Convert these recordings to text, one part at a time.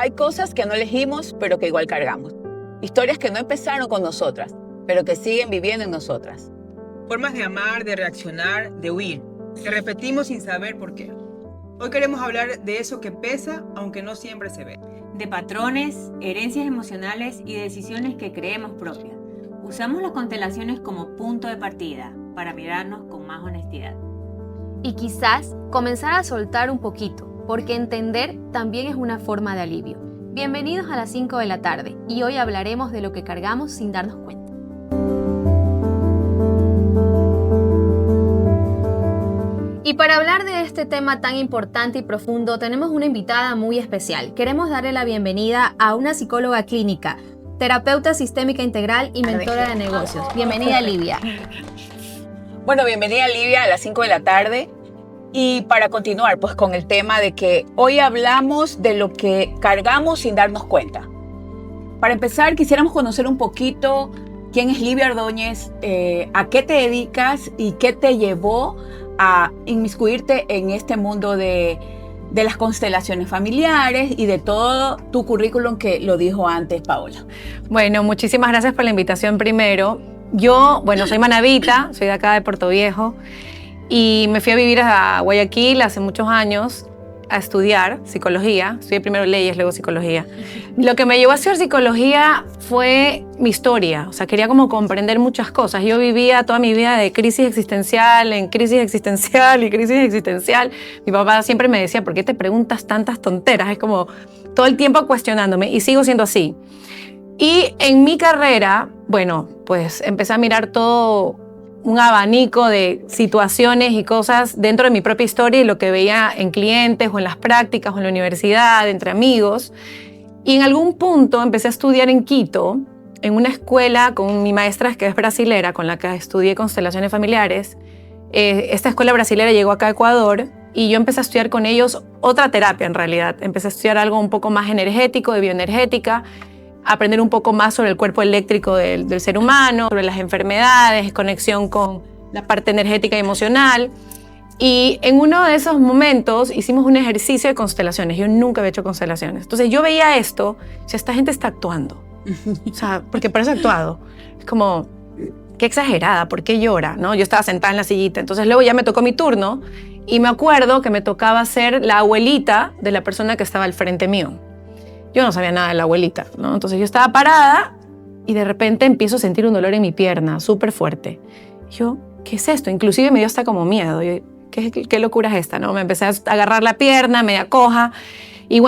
Hay cosas que no elegimos, pero que igual cargamos. Historias que no empezaron con nosotras, pero que siguen viviendo en nosotras. Formas de amar, de reaccionar, de huir, que repetimos sin saber por qué. Hoy queremos hablar de eso que pesa, aunque no siempre se ve. De patrones, herencias emocionales y decisiones que creemos propias. Usamos las constelaciones como punto de partida para mirarnos con más honestidad. Y quizás comenzar a soltar un poquito, porque entender también es una forma de alivio. Bienvenidos a las 5 de la tarde y hoy hablaremos de lo que cargamos sin darnos cuenta. Y para hablar de este tema tan importante y profundo, tenemos una invitada muy especial. Queremos darle la bienvenida a una psicóloga clínica, terapeuta sistémica integral y mentora de negocios. Bienvenida, Livia. Bueno, bienvenida, Livia, a las 5 de la tarde. Y para continuar, pues con el tema de que hoy hablamos de lo que cargamos sin darnos cuenta. Para empezar, quisiéramos conocer un poquito quién es Livia Ordóñez, a qué te dedicas y qué te llevó a inmiscuirte en este mundo de las constelaciones familiares y de todo tu currículum que lo dijo antes Paola. Bueno, muchísimas gracias por la invitación primero. Yo, soy manabita, soy de acá de Puerto Viejo y me fui a vivir a Guayaquil hace muchos años a estudiar psicología. Estudié primero leyes, luego psicología. Lo que me llevó a estudiar psicología fue mi historia. O sea, quería como comprender muchas cosas. Yo vivía toda mi vida de crisis existencial en crisis existencial y crisis existencial. Mi papá siempre me decía, ¿por qué te preguntas tantas tonteras? Es como todo el tiempo cuestionándome y sigo siendo así. Y en mi carrera, pues empecé a mirar todo un abanico de situaciones y cosas dentro de mi propia historia y lo que veía en clientes o en las prácticas o en la universidad, entre amigos. Y en algún punto empecé a estudiar en Quito, en una escuela con mi maestra que es brasilera, con la que estudié constelaciones familiares. Esta escuela brasilera llegó acá a Ecuador y yo empecé a estudiar con ellos otra terapia en realidad. Empecé a estudiar algo un poco más energético, de bioenergética, aprender un poco más sobre el cuerpo eléctrico del ser humano, sobre las enfermedades, conexión con la parte energética y emocional. Y en uno de esos momentos hicimos un ejercicio de constelaciones. Yo nunca había hecho constelaciones. Entonces yo veía esto, o sea, esta gente está actuando. O sea, porque parece actuado. Es como, qué exagerada, ¿por qué llora? ¿No? Yo estaba sentada en la sillita. Entonces luego ya me tocó mi turno y me acuerdo que me tocaba ser la abuelita de la persona que estaba al frente mío. Yo no sabía nada de la abuelita, ¿no? Entonces yo estaba parada y de repente empiezo a sentir un dolor en mi pierna súper fuerte. Yo, ¿qué es esto? Inclusive me dio hasta como miedo. Yo, ¿qué locura es esta? ¿No? Me empecé a agarrar la pierna, media coja. Y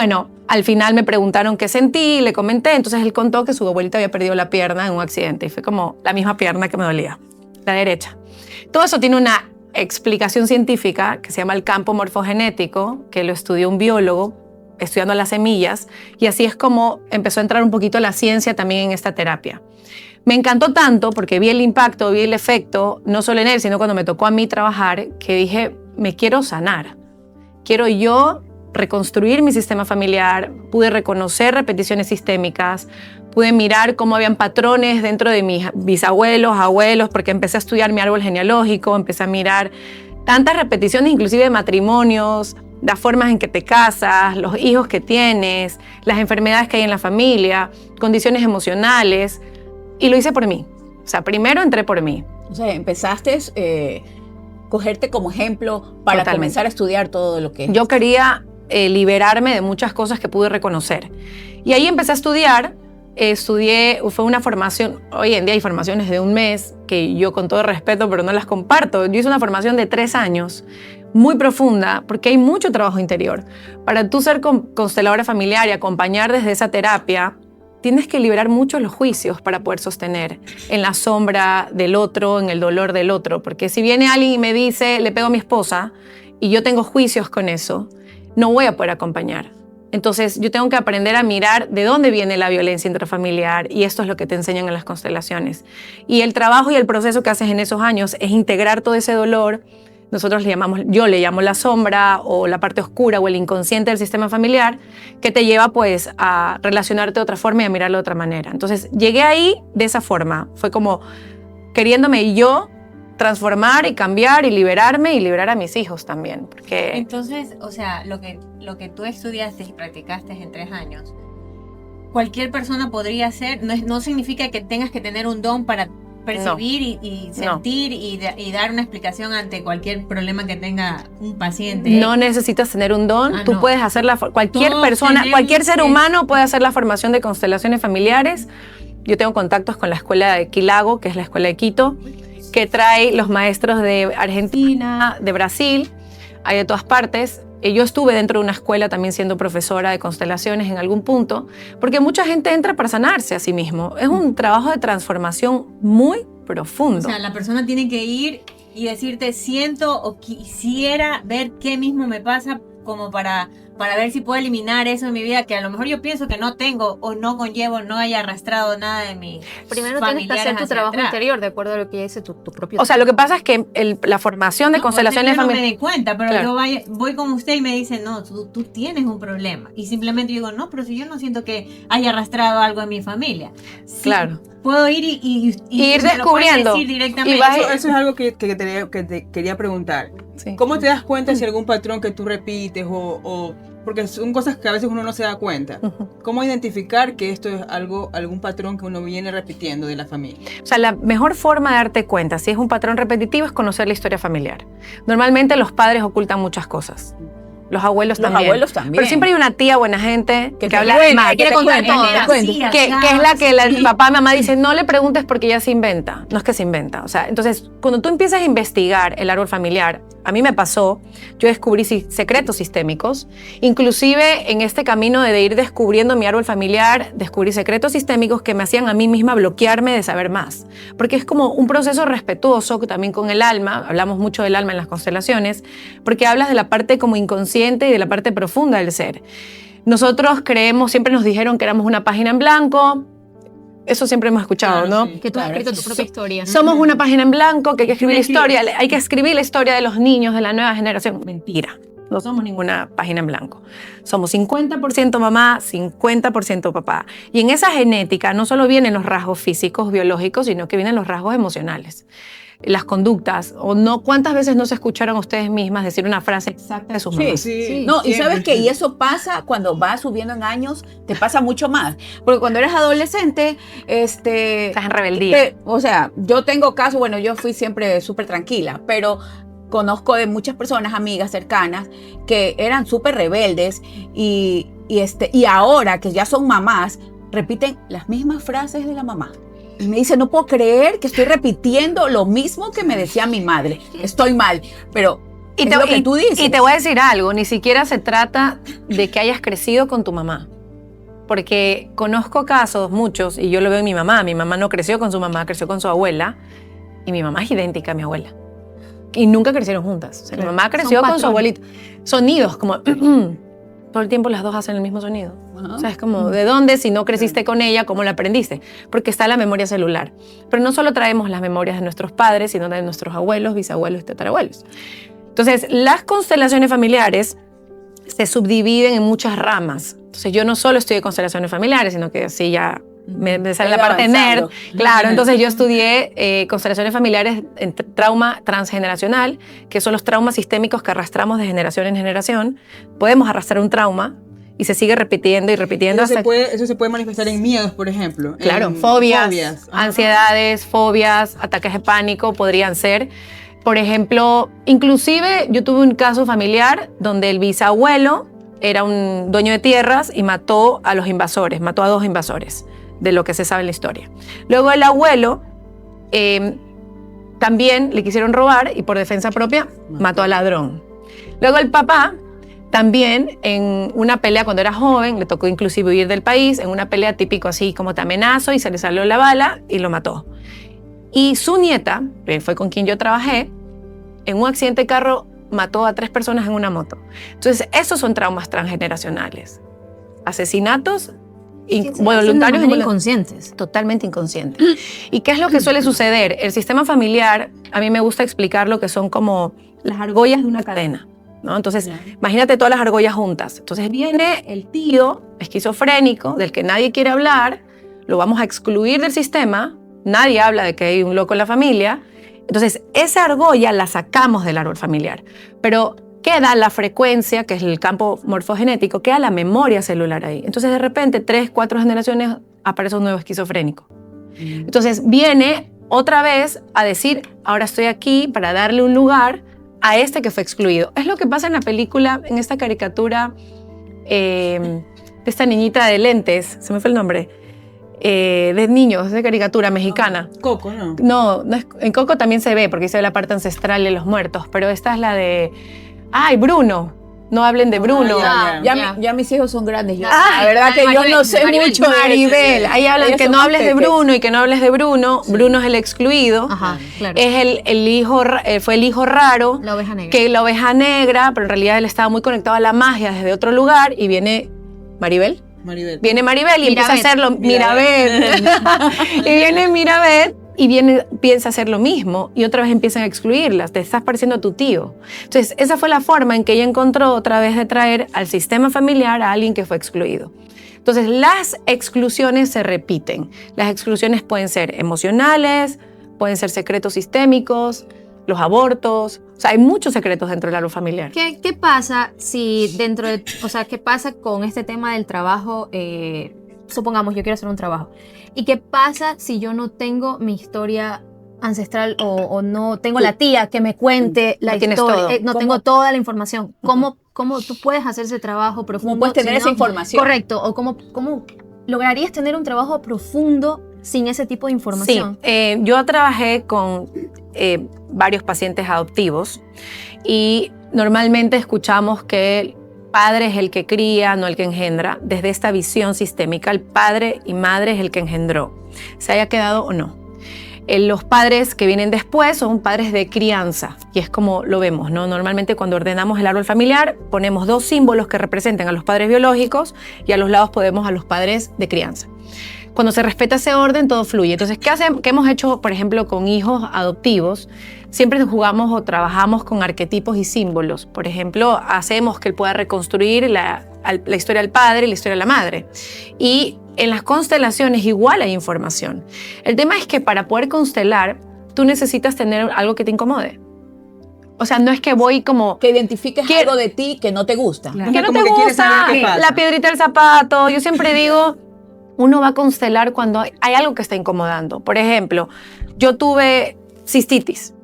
al final me preguntaron qué sentí, le comenté. Entonces él contó que su abuelita había perdido la pierna en un accidente. Y fue como la misma pierna que me dolía, la derecha. Todo eso tiene una explicación científica que se llama el campo morfogenético, que lo estudió un biólogo estudiando las semillas, y así es como empezó a entrar un poquito la ciencia también en esta terapia. Me encantó tanto porque vi el impacto, vi el efecto, no solo en él, sino cuando me tocó a mí trabajar, que dije, me quiero sanar. Quiero yo reconstruir mi sistema familiar, pude reconocer repeticiones sistémicas, pude mirar cómo habían patrones dentro de mis bisabuelos, abuelos, porque empecé a estudiar mi árbol genealógico, empecé a mirar tantas repeticiones, inclusive de matrimonios, las formas en que te casas, los hijos que tienes, las enfermedades que hay en la familia, condiciones emocionales, y lo hice por mí. O sea, primero entré por mí. O sea, empezaste cogerte como ejemplo para comenzar a estudiar todo lo que es. Yo quería liberarme de muchas cosas que pude reconocer. Y ahí empecé a estudiar. Fue una formación, hoy en día hay formaciones de un mes, que yo con todo respeto, pero no las comparto. Yo hice una formación de 3 años, muy profunda, porque hay mucho trabajo interior. Para tú ser consteladora familiar y acompañar desde esa terapia, tienes que liberar mucho los juicios para poder sostener en la sombra del otro, en el dolor del otro. Porque si viene alguien y me dice, le pego a mi esposa, y yo tengo juicios con eso, no voy a poder acompañar. Entonces yo tengo que aprender a mirar de dónde viene la violencia intrafamiliar, y esto es lo que te enseñan en las constelaciones. Y el trabajo y el proceso que haces en esos años es integrar todo ese dolor. Yo le llamo la sombra o la parte oscura o el inconsciente del sistema familiar, que te lleva pues a relacionarte de otra forma y a mirarlo de otra manera. Entonces llegué ahí de esa forma, fue como queriéndome yo transformar y cambiar y liberarme y liberar a mis hijos también. Porque entonces, o sea, lo que tú estudiaste y practicaste en 3 años, cualquier persona podría ser, no significa que tengas que tener un don para percibir y sentir y dar una explicación ante cualquier problema que tenga un paciente. No necesitas tener un don, tú no. puedes hacer cualquier Todos persona, tenemos cualquier ser que- humano puede hacer la formación de constelaciones familiares. Yo tengo contactos con la escuela de Quilago, que es la escuela de Quito, que trae los maestros de Argentina, de Brasil, hay de todas partes. Yo estuve dentro de una escuela también siendo profesora de constelaciones en algún punto, porque mucha gente entra para sanarse a sí mismo. Es un trabajo de transformación muy profundo. O sea, la persona tiene que ir y decirte, siento o quisiera ver qué mismo me pasa, como para ver si puedo eliminar eso en mi vida, que a lo mejor yo pienso que no tengo o no conllevo, no haya arrastrado nada de mi Primero tienes que hacer tu trabajo interior, de acuerdo a lo que dice tu propio. O sea, lo que pasa es que la formación de constelaciones yo no me familiares... di cuenta, pero Claro. yo voy con usted y me dice, no, tú tienes un problema. Y simplemente digo, no, pero si yo no siento que haya arrastrado algo en mi familia. Sí, Claro. puedo ir y ir me lo pueden descubriendo. decir directamente. Y vas- Eso es algo que te quería preguntar. Sí. ¿Cómo te das cuenta si algún patrón que tú repites o porque son cosas que a veces uno no se da cuenta? Ujú. ¿Cómo identificar que esto es algún patrón que uno viene repitiendo de la familia? O sea, la mejor forma de darte cuenta si es un patrón repetitivo es conocer la historia familiar. Normalmente los padres ocultan muchas cosas. Los abuelos Los también. abuelos también. Pero siempre hay una tía buena gente que te habla cuenta, mal, que quiere te contar cuenta, todo, que te cuenta. que es la que el papá y mamá dicen, no le preguntes porque ella se inventa. No es que se inventa. O sea, entonces, cuando tú empiezas a investigar el árbol familiar, a mí me pasó, yo descubrí secretos sistémicos. Inclusive en este camino de ir descubriendo mi árbol familiar, descubrí secretos sistémicos que me hacían a mí misma bloquearme de saber más. Porque es como un proceso respetuoso también con el alma. Hablamos mucho del alma en las constelaciones, porque hablas de la parte como inconsciente y de la parte profunda del ser. Nosotros creemos, siempre nos dijeron que éramos una página en blanco. Eso siempre hemos escuchado, Claro, ¿no? sí. que tú has Claro, escrito tu propia historia. Somos una página en blanco, que hay que escribir la historia, hay que escribir la historia de los niños de la nueva generación. Mentira, no somos ninguna página en blanco. Somos 50% mamá, 50% papá. Y en esa genética no solo vienen los rasgos físicos, biológicos, sino que vienen los rasgos emocionales. Las conductas, o no, ¿cuántas veces no se escucharon ustedes mismas decir una frase exacta de sus Sí, mamás? Sí, No, y siempre. sabes que y eso pasa cuando vas subiendo en años, te pasa mucho más. Porque cuando eres adolescente, Estás en rebeldía. o sea, yo tengo casos, bueno, yo fui siempre súper tranquila, pero conozco de muchas personas, amigas cercanas, que eran súper rebeldes y ahora que ya son mamás, repiten las mismas frases de la mamá. Y me dice, no puedo creer que estoy repitiendo lo mismo que me decía mi madre. Estoy mal, pero es lo que tú dices. Y te voy a decir algo, ni siquiera se trata de que hayas crecido con tu mamá. Porque conozco casos, muchos, y yo lo veo en mi mamá. Mi mamá no creció con su mamá, creció con su abuela. Y mi mamá es idéntica a mi abuela. Y nunca crecieron juntas. O sea, mi mamá creció con su abuelita. Sonidos, como... todo el tiempo las dos hacen el mismo sonido. Ajá. O sea, es como, ¿de dónde? Si no creciste con ella, ¿cómo la aprendiste? Porque está la memoria celular. Pero no solo traemos las memorias de nuestros padres, sino de nuestros abuelos, bisabuelos y tatarabuelos. Entonces, las constelaciones familiares se subdividen en muchas ramas. Entonces, yo no solo estudié constelaciones familiares, sino que así ya me sale la parte nerd. Claro, entonces yo estudié constelaciones familiares en trauma transgeneracional, que son los traumas sistémicos que arrastramos de generación en generación. Podemos arrastrar un trauma y se sigue repitiendo y repitiendo Eso hasta se puede manifestar en miedos, por ejemplo. Claro, en fobias, Ajá. ansiedades, fobias, ataques de pánico podrían ser. Por ejemplo, inclusive yo tuve un caso familiar donde el bisabuelo era un dueño de tierras y mató a los invasores, mató a 2 invasores, de lo que se sabe en la historia. Luego el abuelo también le quisieron robar y por defensa propia mató al ladrón. Luego el papá también en una pelea cuando era joven, le tocó inclusive huir del país, en una pelea típico así como te amenazo y se le salió la bala y lo mató. Y su nieta, que fue con quien yo trabajé, en un accidente de carro mató a 3 personas en una moto. Entonces esos son traumas transgeneracionales. Asesinatos voluntarios y inconscientes. totalmente inconscientes. ¿Y qué es lo que suele suceder? El sistema familiar, a mí me gusta explicar lo que son como las argollas de una cadena, ¿no? Entonces, imagínate todas las argollas juntas. Entonces viene el tío esquizofrénico del que nadie quiere hablar, lo vamos a excluir del sistema, nadie habla de que hay un loco en la familia. Entonces, esa argolla la sacamos del árbol familiar. Pero, queda la frecuencia, que es el campo morfogenético, queda la memoria celular ahí. Entonces, de repente, 3, 4 generaciones aparece un nuevo esquizofrénico. Entonces, viene otra vez a decir, ahora estoy aquí para darle un lugar a este que fue excluido. Es lo que pasa en la película, en esta caricatura de esta niñita de lentes, se me fue el nombre, de niños, de caricatura mexicana. Coco, ¿no? No, en Coco también se ve, porque ahí se ve la parte ancestral de los muertos, pero esta es la de, Bruno. No hablen de Bruno. Ya mis hijos son grandes. Ah, la verdad que yo no sé mucho de Maribel. Ahí hablan Ellos que son no más hables de peques. Bruno y que no hables de Bruno. Sí. Bruno es el excluido. Ajá, claro. Es el hijo, fue el hijo raro. La oveja negra. Que la oveja negra, pero en realidad él estaba muy conectado a la magia desde otro lugar y viene Maribel. Viene Maribel y empieza a hacerlo. Mirabel. Y viene Mirabel y piensa hacer lo mismo y otra vez empiezan a excluirlas. Te estás pareciendo a tu tío. Entonces, esa fue la forma en que ella encontró otra vez de traer al sistema familiar a alguien que fue excluido. Entonces, las exclusiones se repiten. Las exclusiones pueden ser emocionales, pueden ser secretos sistémicos, los abortos. O sea, hay muchos secretos dentro del árbol familiar. ¿Qué pasa si qué pasa con este tema del trabajo? Supongamos, yo quiero hacer un trabajo. ¿Y qué pasa si yo no tengo mi historia ancestral o no tengo la tía que me cuente la No tienes historia? todo. No tengo toda la información. ¿Cómo tú puedes hacer ese trabajo profundo? ¿Cómo puedes tener si esa no- información? Correcto. ¿O cómo lograrías tener un trabajo profundo sin ese tipo de información? Sí, yo trabajé con varios pacientes adoptivos y normalmente escuchamos que el padre es el que cría, no el que engendra. Desde esta visión sistémica, el padre y madre es el que engendró, se haya quedado o no. Los padres que vienen después son padres de crianza y es como lo vemos, ¿no? Normalmente cuando ordenamos el árbol familiar ponemos 2 símbolos que representan a los padres biológicos y a los lados ponemos a los padres de crianza. Cuando se respeta ese orden, todo fluye. Entonces, ¿qué hemos hecho, por ejemplo, con hijos adoptivos? Siempre jugamos o trabajamos con arquetipos y símbolos. Por ejemplo, hacemos que él pueda reconstruir la historia del padre y la historia de la madre. Y en las constelaciones igual hay información. El tema es que para poder constelar, tú necesitas tener algo que te incomode. O sea, no es que voy como... Que identifiques algo de ti que no te gusta. Claro. Que no Como te que quieres gusta, saber qué pasa. la piedrita del zapato. Yo siempre digo, uno va a constelar cuando hay algo que está incomodando. Por ejemplo, yo tuve cistitis.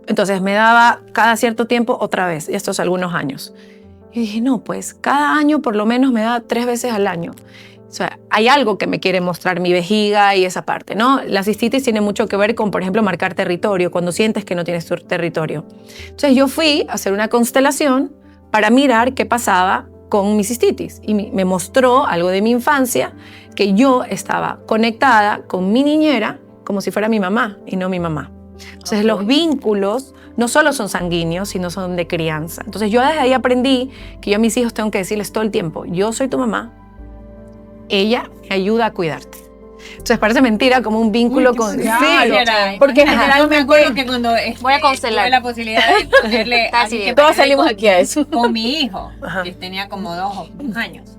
Entonces me daba cada cierto tiempo otra vez, y estos algunos años. Y dije, no, pues cada año por lo menos me da 3 veces al año. O sea, hay algo que me quiere mostrar mi vejiga y esa parte, ¿no? La cistitis tiene mucho que ver con, por ejemplo, marcar territorio, cuando sientes que no tienes tu territorio. Entonces yo fui a hacer una constelación para mirar qué pasaba con mi cistitis y me mostró algo de mi infancia, que yo estaba conectada con mi niñera como si fuera mi mamá y no mi mamá. Entonces los vínculos no solo son sanguíneos, sino son de crianza. Entonces yo desde ahí aprendí que yo a mis hijos tengo que decirles todo el tiempo, yo soy tu mamá, ella me ayuda a cuidarte. Entonces parece mentira, como un vínculo con... claro. Sí, Porque Yo me generalmente acuerdo que cuando Voy a constelar. tuve la posibilidad de ponerle Está a así alguien bien. que todos me salimos aquí a eso. con mi hijo, Ajá. que tenía como 2 años.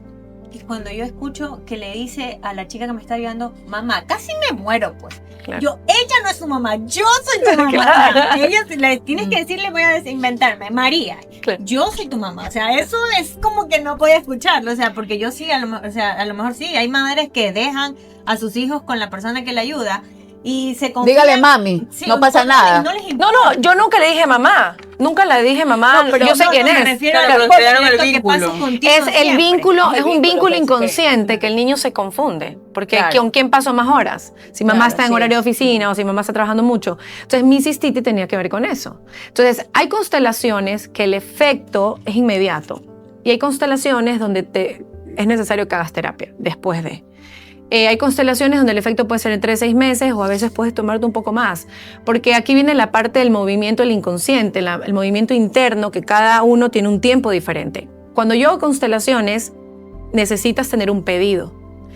Y cuando yo escucho que le dice a la chica que me está ayudando, mamá, casi me muero, pues. Claro. Yo, ella no es su mamá, yo soy tu mamá. Claro. Ella le tienes que decirle, voy a inventarme, María. Claro. Yo soy tu mamá. O sea, eso es como que no podía escucharlo. O sea, porque yo sí, a lo mejor sí, hay madres que dejan a sus hijos con la persona que le ayuda y se confían. Dígale mami, Sí, no pasa nada. No les No, importa. no, yo nunca le dije mamá. Nunca le dije mamá, No, pero yo sé No, quién no, me es. refiero a Claro, lo pero crearon el que vínculo. pasa contigo Es el siempre. vínculo, El es un vínculo vínculo que se inconsciente que el niño se confunde. Porque Claro. ¿con quién paso más horas? Si mamá Claro, está en sí. horario de oficina o si mamá está trabajando mucho. Entonces mi cistitis tenía que ver con eso. Entonces hay constelaciones que el efecto es inmediato. Y hay constelaciones donde es necesario que hagas terapia después de. Hay constelaciones donde el efecto puede ser en 3 a 6 meses o a veces puedes tomarte un poco más. Porque aquí viene la parte del movimiento del inconsciente, el movimiento interno, que cada uno tiene un tiempo diferente. Cuando yo hago constelaciones, necesitas tener un pedido.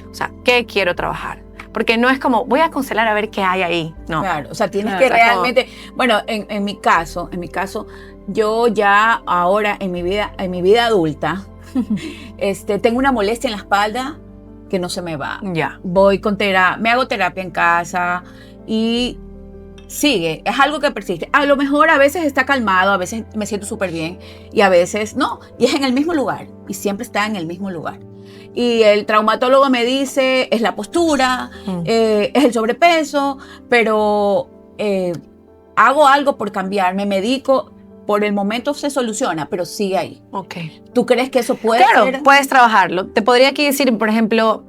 O sea, ¿qué quiero trabajar? Porque no es como, voy a constelar a ver qué hay ahí. No. Claro, o sea, tienes Claro, que o sea, realmente, bueno, en mi caso, yo ya ahora en mi vida adulta, tengo una molestia en la espalda que no se me va. Ya. Voy con terapia, me hago terapia en casa y sigue, es algo que persiste. A lo mejor a veces está calmado, a veces me siento súper bien y a veces no. Y es en el mismo lugar y siempre está en el mismo lugar. Y el traumatólogo me dice, es la postura, es el sobrepeso, pero hago algo por cambiar, me medico, por el momento se soluciona, pero sigue ahí. Ok. ¿Tú crees que eso puede Claro, ser? puedes trabajarlo. Te podría aquí decir, por ejemplo,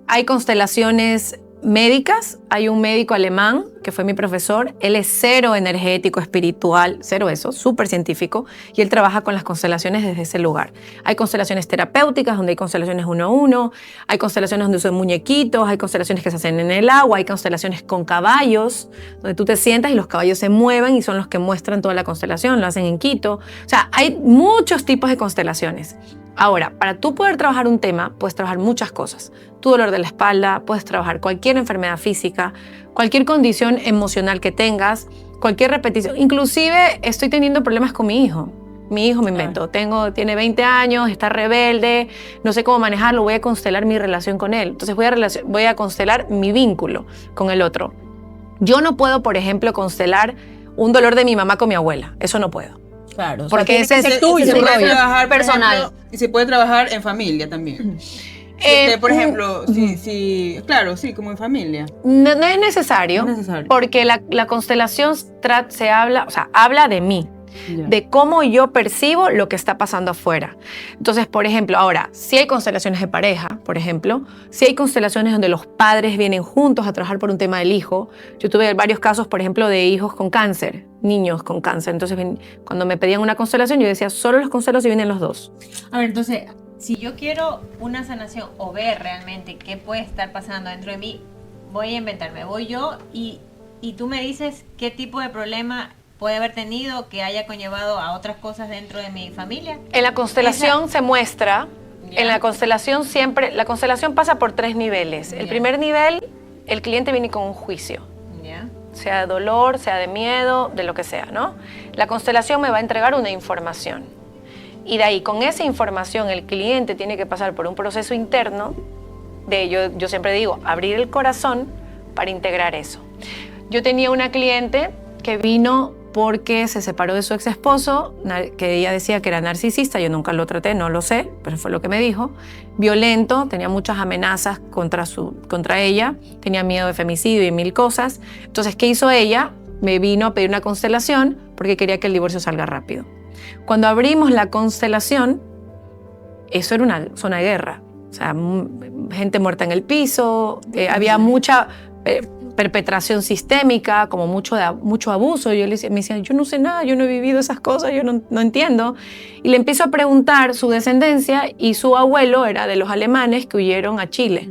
hay constelaciones médicas. Hay un médico alemán que fue mi profesor. Él es cero energético, espiritual, cero eso, súper científico. Y él trabaja con las constelaciones desde ese lugar. Hay constelaciones terapéuticas, donde hay constelaciones 1 a 1. Hay constelaciones donde usan muñequitos. Hay constelaciones que se hacen en el agua. Hay constelaciones con caballos, donde tú te sientas y los caballos se mueven y son los que muestran toda la constelación. Lo hacen en Quito. O sea, hay muchos tipos de constelaciones. Ahora, para tú poder trabajar un tema, puedes trabajar muchas cosas. Tu dolor de la espalda, puedes trabajar cualquier enfermedad física, cualquier condición emocional que tengas, cualquier repetición. Inclusive estoy teniendo problemas con mi hijo. Mi hijo me invento, tiene 20 años, está rebelde, no sé cómo manejarlo, voy a constelar mi relación con él. Entonces voy a constelar mi vínculo con el otro. Yo no puedo, por ejemplo, constelar un dolor de mi mamá con mi abuela. Eso no puedo. Claro, o sea, Porque tiene ese que es ser el tuyo. Se puede propio, trabajar, por personal. ejemplo, y se puede trabajar en familia también. Por ejemplo, claro, sí, como en familia. No es necesario, No es necesario. porque la constelación habla de mí, Ya. de cómo yo percibo lo que está pasando afuera. Entonces, por ejemplo, ahora, si hay constelaciones de pareja, por ejemplo, si hay constelaciones donde los padres vienen juntos a trabajar por un tema del hijo. Yo tuve varios casos, por ejemplo, de hijos con cáncer, niños con cáncer. Entonces, cuando me pedían una constelación, yo decía, solo los constelo si vienen los dos. A ver, entonces, si yo quiero una sanación o ver realmente qué puede estar pasando dentro de mí, voy a inventarme, voy yo y tú me dices qué tipo de problema puede haber tenido que haya conllevado a otras cosas dentro de mi familia. En la constelación se muestra, Ya. en la constelación pasa por 3 niveles. El Ya. primer nivel, el cliente viene con un juicio, ¿Ya? sea de dolor, sea de miedo, de lo que sea, ¿no? La constelación me va a entregar una información. Y de ahí, con esa información, el cliente tiene que pasar por un proceso interno de, yo siempre digo, abrir el corazón para integrar eso. Yo tenía una cliente que vino porque se separó de su ex esposo, que ella decía que era narcisista, yo nunca lo traté, no lo sé, pero fue lo que me dijo. Violento, tenía muchas amenazas contra ella, tenía miedo de femicidio y 1000 cosas. Entonces, ¿qué hizo ella? Me vino a pedir una constelación porque quería que el divorcio salga rápido. Cuando abrimos la constelación, eso era una zona de guerra. O sea, gente muerta en el piso, había mucha perpetración sistémica, como mucho abuso. Yo me decía, yo no sé nada, yo no he vivido esas cosas, yo no entiendo. Y le empiezo a preguntar su descendencia y su abuelo era de los alemanes que huyeron a Chile,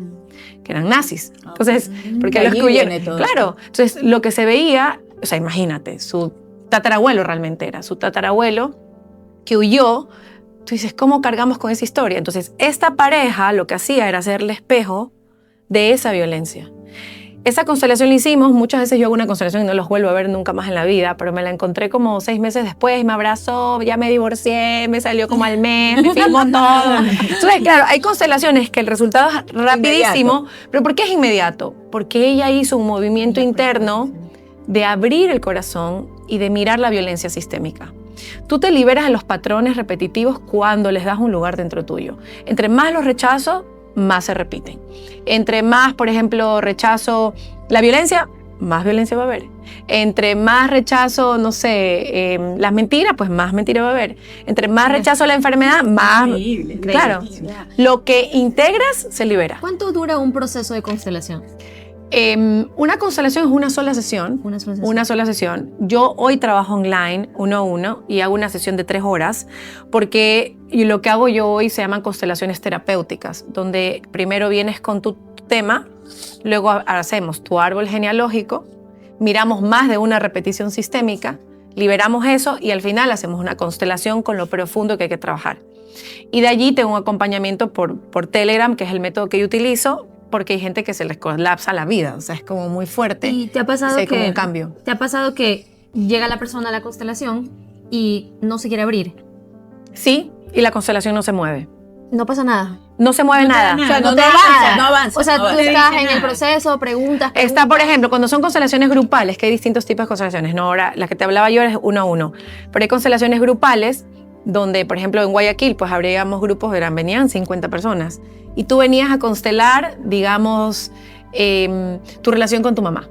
que eran nazis. Entonces, porque los que huyeron, claro, entonces lo que se veía, o sea, imagínate, su tatarabuelo realmente era, su tatarabuelo que huyó. Tú dices, ¿cómo cargamos con esa historia? Entonces, esta pareja lo que hacía era hacerle espejo de esa violencia. Esa constelación la hicimos, muchas veces yo hago una constelación y no los vuelvo a ver nunca más en la vida, pero me la encontré como 6 meses después, me abrazó, ya me divorcié, me salió como al mes, me firmó todo. Entonces, claro, hay constelaciones que el resultado es rapidísimo, pero ¿por qué es inmediato? Porque ella hizo un movimiento interno de abrir el corazón y de mirar la violencia sistémica. Tú te liberas de los patrones repetitivos cuando les das un lugar dentro tuyo. Entre más los rechazo, más se repiten. Entre más, por ejemplo, rechazo la violencia, más violencia va a haber. Entre más rechazo, no sé, las mentiras, pues más mentira va a haber. Entre más rechazo la enfermedad, más... Increíble. Claro, lo que integras se libera. ¿Cuánto dura un proceso de constelación? Una constelación es una sola sesión. Una sola sesión. Yo hoy trabajo online, 1 a 1, y hago una sesión de 3 horas, porque lo que hago yo hoy se llaman constelaciones terapéuticas, donde primero vienes con tu tema, luego hacemos tu árbol genealógico, miramos más de una repetición sistémica, liberamos eso y al final hacemos una constelación con lo profundo que hay que trabajar. Y de allí tengo un acompañamiento por Telegram, que es el método que yo utilizo, porque hay gente que se les colapsa la vida, o sea, es como muy fuerte. ¿Y te ha pasado Sí, como que un cambio. te ha pasado que llega la persona a la constelación y no se quiere abrir? Sí, y la constelación no se mueve. No pasa nada. no se mueve No te da nada. nada. O sea, No no, te no da avanza, nada. no avanza. O sea, no tú avanza. estás dice en el nada. proceso, preguntas. Está, por ejemplo, cuando son constelaciones grupales, que hay distintos tipos de constelaciones, ¿no? Ahora, la que te hablaba yo es 1 a 1, pero hay constelaciones grupales donde, por ejemplo, en Guayaquil, pues habríamos grupos, venían 50 personas, y tú venías a constelar, digamos, tu relación con tu mamá.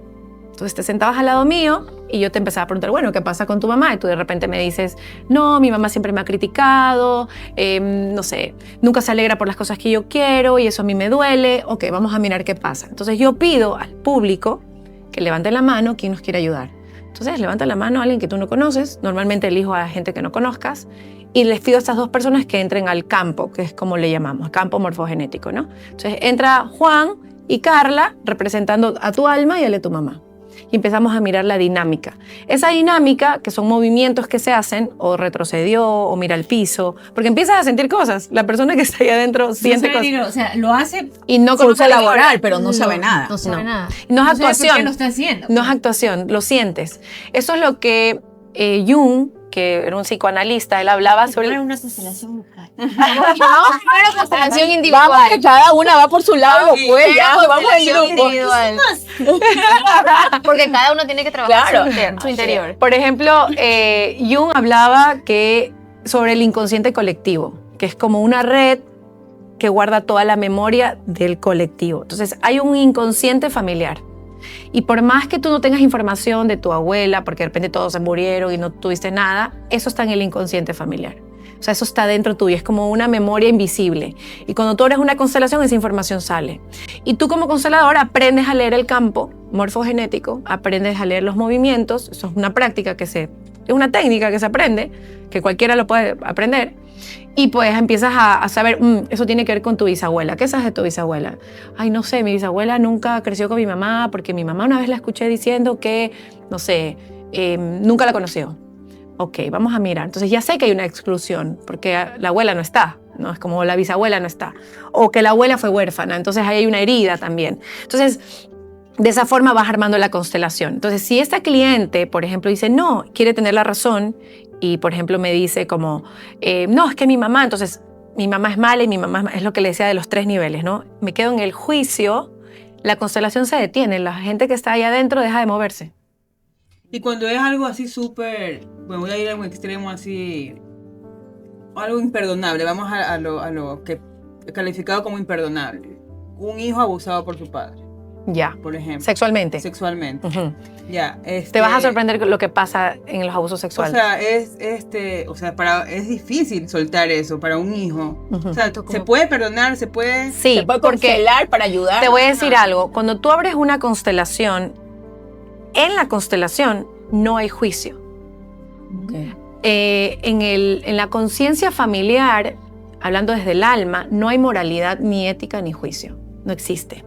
Entonces te sentabas al lado mío y yo te empezaba a preguntar, bueno, ¿qué pasa con tu mamá? Y tú de repente me dices, no, mi mamá siempre me ha criticado, no sé, nunca se alegra por las cosas que yo quiero y eso a mí me duele. Ok, vamos a mirar qué pasa. Entonces yo pido al público que levante la mano quien nos quiere ayudar. Entonces levanta la mano a alguien que tú no conoces, normalmente elijo a gente que no conozcas, y les pido a estas dos personas que entren al campo, que es como le llamamos, campo morfogenético, ¿no? Entonces entra Juan y Carla representando a tu alma y a la de tu mamá. Y empezamos a mirar la dinámica. Esa dinámica, que son movimientos que se hacen, o retrocedió, o mira al piso, porque empiezas a sentir cosas. La persona que está ahí adentro siente cosas. O sea, lo hace, Y no Se conoce usa la laboral, pero no sabe nada. No sabe No. nada. No es no sabe por qué actuación. lo está haciendo. No es actuación, lo sientes. Eso es lo que Jung, que era un psicoanalista, él hablaba sobre... Era una constelación local. No, una constelación individual. Vamos, que cada una va por su lado, pues ya, vamos en grupo. Individual. Porque cada uno tiene que trabajar Claro. su interior. Por ejemplo, Jung hablaba sobre el inconsciente colectivo, que es como una red que guarda toda la memoria del colectivo. Entonces, hay un inconsciente familiar. Y por más que tú no tengas información de tu abuela, porque de repente todos se murieron y no tuviste nada, eso está en el inconsciente familiar. O sea, eso está dentro tuyo, es como una memoria invisible. Y cuando tú abres una constelación, esa información sale. Y tú como constelador aprendes a leer el campo morfogenético, aprendes a leer los movimientos, eso es una práctica es una técnica que se aprende, que cualquiera lo puede aprender. Y pues empiezas a saber, eso tiene que ver con tu bisabuela. ¿Qué sabes de tu bisabuela? Ay, no sé, mi bisabuela nunca creció con mi mamá porque mi mamá una vez la escuché diciendo que, no sé, nunca la conoció. Ok, vamos a mirar. Entonces ya sé que hay una exclusión porque la abuela no está, ¿no? Es como la bisabuela no está. O que la abuela fue huérfana, entonces ahí hay una herida también. Entonces, de esa forma vas armando la constelación. Entonces, si esta cliente, por ejemplo, dice, no, quiere tener la razón, y por ejemplo me dice como, no, es que mi mamá, entonces mi mamá es mala y mi mamá es lo que le decía de los 3 niveles, ¿no? Me quedo en el juicio, la constelación se detiene, la gente que está ahí adentro deja de moverse. Y cuando es algo así súper, bueno, voy a ir a un extremo así, algo imperdonable, vamos a lo que es calificado como imperdonable. Un hijo abusado por su padre, Ya, por ejemplo. sexualmente. Sexualmente. Ujú. Ya, Te vas a sorprender con lo que pasa en los abusos O sexuales. sea, es difícil soltar eso para un hijo. Ujú. O sea, se puede perdonar, se puede. Sí, Se puede porque constelar para ayudar. te voy a decir algo, cuando tú abres una constelación, en la constelación no hay juicio. Ok. En la conciencia familiar, hablando desde el alma, no hay moralidad, ni ética, ni juicio. No existe.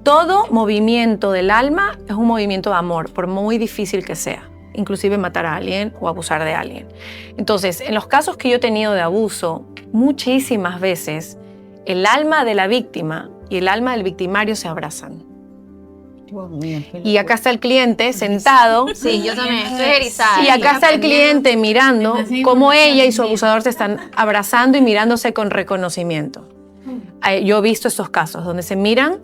Todo movimiento del alma es un movimiento de amor, por muy difícil que sea. Inclusive matar a alguien o abusar de alguien. Entonces, en los casos que yo he tenido de abuso, muchísimas veces el alma de la víctima y el alma del victimario se abrazan. Y acá está el cliente sentado. Sí, yo también estoy erizada. Y acá está el cliente mirando Demasiado cómo ella y su sentimiento. abusador se están abrazando y mirándose con reconocimiento. Yo he visto estos casos donde se miran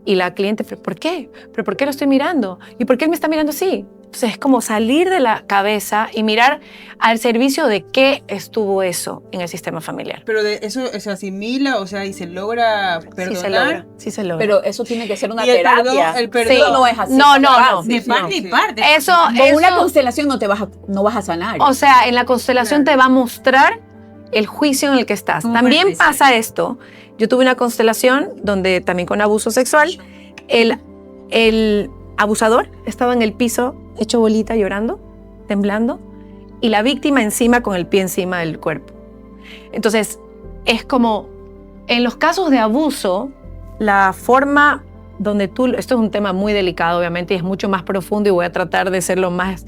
y la cliente, ¿pero por qué? ¿Pero por qué lo estoy mirando? ¿Y por qué él me está mirando así? Entonces es como salir de la cabeza y mirar al servicio de qué estuvo eso en el sistema familiar. Pero de eso se asimila, o sea, y se logra perdonar. Sí se logra, sí se logra. Pero eso tiene que ser una Y el terapia. perdón- el perdón- Eso no es así. No, no, fácil. no. De parte y sí. parte. Eso, Con una eso- constelación no vas a sanar. o sea, en la constelación te va a mostrar el juicio en el que estás. Como También fuerte, sí. pasa esto. Yo tuve una constelación donde también con abuso sexual, el abusador estaba en el piso hecho bolita llorando, temblando, y la víctima encima con el pie encima del cuerpo. Entonces, es como, en los casos de abuso, la forma donde esto es un tema muy delicado obviamente y es mucho más profundo y voy a tratar de ser lo más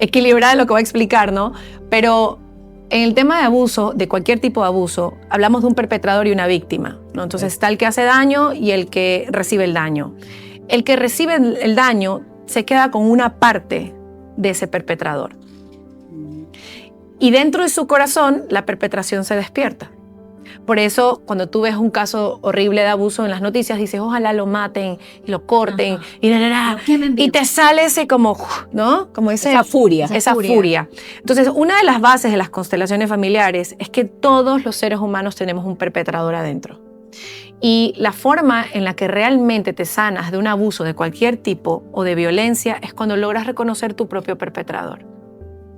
equilibrada en lo que voy a explicar, ¿no? Pero en el tema de abuso, de cualquier tipo de abuso, hablamos de un perpetrador y una víctima, ¿no? Entonces está el que hace daño y el que recibe el daño. El que recibe el daño se queda con una parte de ese perpetrador. Y dentro de su corazón, la perpetración se despierta. Por eso, cuando tú ves un caso horrible de abuso en las noticias, dices, ojalá lo maten y lo corten y te sale ese como, ¿no? Como Esa furia. Esa furia. Entonces, una de las bases de las constelaciones familiares es que todos los seres humanos tenemos un perpetrador adentro. Y la forma en la que realmente te sanas de un abuso de cualquier tipo o de violencia es cuando logras reconocer tu propio perpetrador.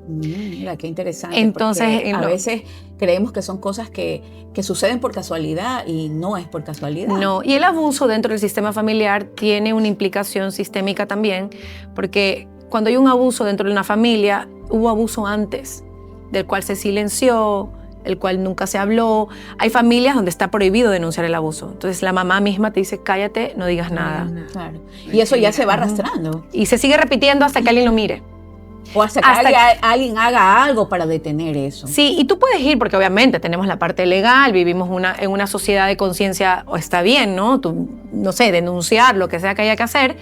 Mira, qué interesante. Entonces, a veces creemos que son cosas que suceden por casualidad y no es por casualidad. No, y el abuso dentro del sistema familiar tiene una implicación sistémica también, porque cuando hay un abuso dentro de una familia, hubo abuso antes, del cual se silenció, el cual nunca se habló. Hay familias donde está prohibido denunciar el abuso. Entonces la mamá misma te dice, cállate, no digas nada. Claro. Y eso ya se va arrastrando. Y se sigue repitiendo hasta que alguien lo mire. O hasta que alguien haga algo para detener eso. Sí, y tú puedes ir, porque obviamente tenemos la parte legal, vivimos en una sociedad de conciencia, o está bien, ¿no? Tú, no sé, denunciar lo que sea que haya que hacer,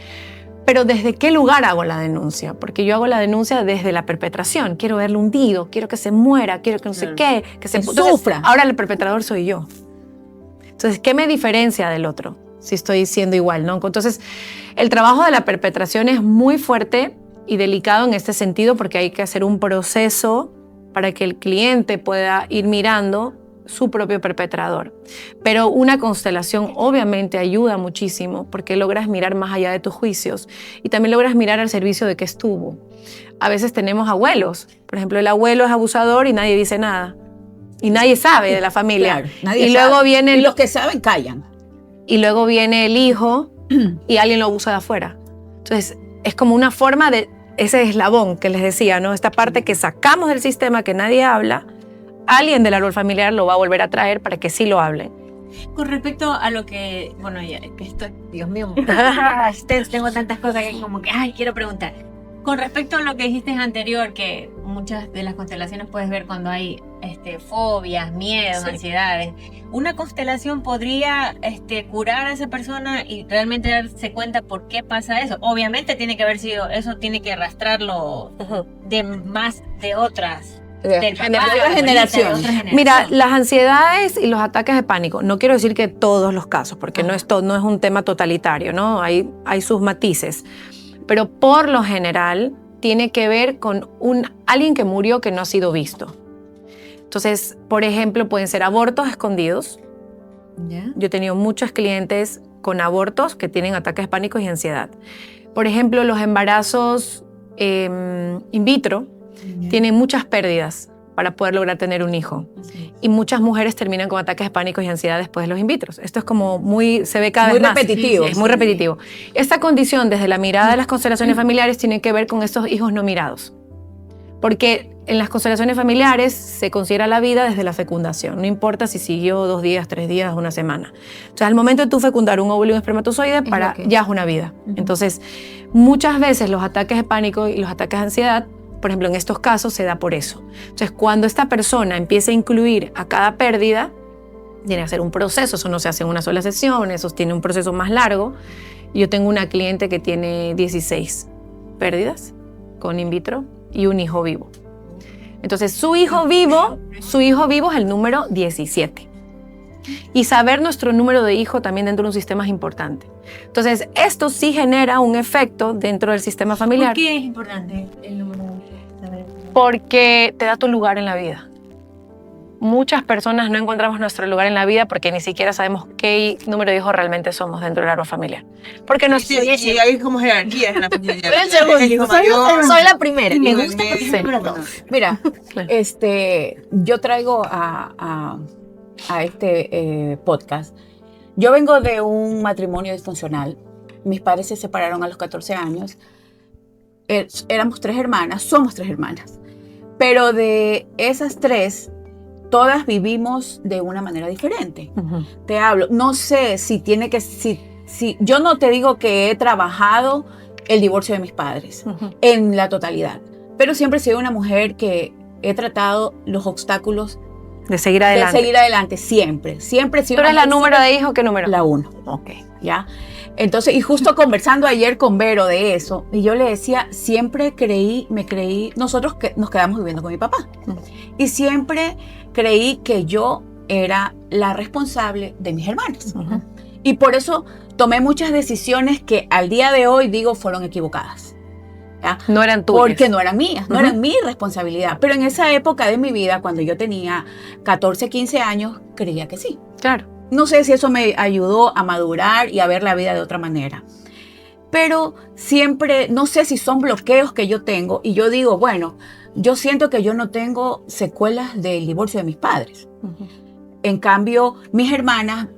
pero ¿desde qué lugar hago la denuncia? Porque yo hago la denuncia desde la perpetración. Quiero verlo hundido, quiero que se muera, quiero que no sé qué, que se sufra. Ahora el perpetrador soy yo. Entonces, ¿qué me diferencia del otro? Si estoy siendo igual, ¿no? Entonces, el trabajo de la perpetración es muy fuerte y delicado en este sentido porque hay que hacer un proceso para que el cliente pueda ir mirando su propio perpetrador. Pero una constelación obviamente ayuda muchísimo porque logras mirar más allá de tus juicios y también logras mirar al servicio de qué estuvo. A veces tenemos abuelos, por ejemplo, el abuelo es abusador y nadie dice nada. Y nadie sabe de la familia. Claro, nadie y sabe. luego viene Y los que saben callan. Y luego viene el hijo y alguien lo abusa de afuera. Entonces, es como una forma de ese eslabón que les decía, ¿no? Esta parte que sacamos del sistema que nadie habla, alguien del árbol familiar lo va a volver a traer para que sí lo hable. Con respecto a lo que, bueno, ya que esto, Dios mío, tengo tantas cosas que como que, quiero preguntar. Con respecto a lo que dijiste anterior, que muchas de las constelaciones puedes ver cuando hay fobias, miedos, ansiedades. ¿Una constelación podría curar a esa persona y realmente darse cuenta por qué pasa eso? Obviamente tiene que haber sido, eso tiene que arrastrarlo de más de otras. Del papá, de otra generación. Mira, las ansiedades y los ataques de pánico, no quiero decir que todos los casos, porque no es un tema totalitario, ¿no? Hay sus matices. Pero por lo general tiene que ver con alguien que murió que no ha sido visto. Entonces, por ejemplo, pueden ser abortos escondidos. Yo he tenido muchos clientes con abortos que tienen ataques pánicos y ansiedad. Por ejemplo, los embarazos in vitro tienen muchas pérdidas para poder lograr tener un hijo. Y muchas mujeres terminan con ataques pánicos y ansiedad después de los in vitro. Esto es como se ve cada vez más. Repetitivo. Es muy repetitivo. Esta condición, desde la mirada de las constelaciones familiares, tiene que ver con estos hijos no mirados. Porque en las constelaciones familiares se considera la vida desde la fecundación. No importa si siguió 2 días, 3 días, 1 semana. O sea, al momento de tú fecundar un óvulo y un espermatozoide, ya es una vida. Entonces, muchas veces los ataques de pánico y los ataques de ansiedad, por ejemplo, en estos casos se da por eso. Entonces, cuando esta persona empieza a incluir a cada pérdida, tiene que hacer un proceso. Eso no se hace en una sola sesión, eso tiene un proceso más largo. Yo tengo una cliente que tiene 16 pérdidas con in vitro y un hijo vivo. Entonces, su hijo vivo es el número 17. Y saber nuestro número de hijo también dentro de un sistema es importante. Entonces, esto sí genera un efecto dentro del sistema familiar. ¿Por qué es importante el número de hijos? Porque te da tu lugar en la vida. Muchas personas no encontramos nuestro lugar en la vida porque ni siquiera sabemos qué número de hijos realmente somos dentro del árbol familiar. Porque Sí, hay como jerarquías en la familia. Soy la primera. Me gusta porque soy número 2. Mira, yo traigo a este podcast. Yo vengo de un matrimonio disfuncional. Mis padres se separaron a los 14 años. Éramos 3 hermanas, somos 3 hermanas. Pero de esas 3, todas vivimos de una manera diferente. Te hablo, no sé si yo no te digo que he trabajado el divorcio de mis padres en la totalidad, pero siempre he sido una mujer que he tratado los obstáculos de seguir adelante. Siempre he sido. ¿Tú eres la número de hijo? ¿Qué número? La 1. Ok. ¿Ya? Entonces, y justo conversando ayer con Vero de eso, y yo le decía, siempre nosotros nos quedamos viviendo con mi papá, y siempre creí que yo era la responsable de mis hermanas. Y por eso tomé muchas decisiones que al día de hoy digo fueron equivocadas. ¿Ya? No eran tuyas. Porque no eran mías, no eran mi responsabilidad. Pero en esa época de mi vida, cuando yo tenía 14, 15 años, creía que sí. Claro. No sé si eso me ayudó a madurar y a ver la vida de otra manera. Pero siempre, no sé si son bloqueos que yo tengo. Y yo digo, bueno, yo siento que yo no tengo secuelas del divorcio de mis padres. En cambio, mis hermanas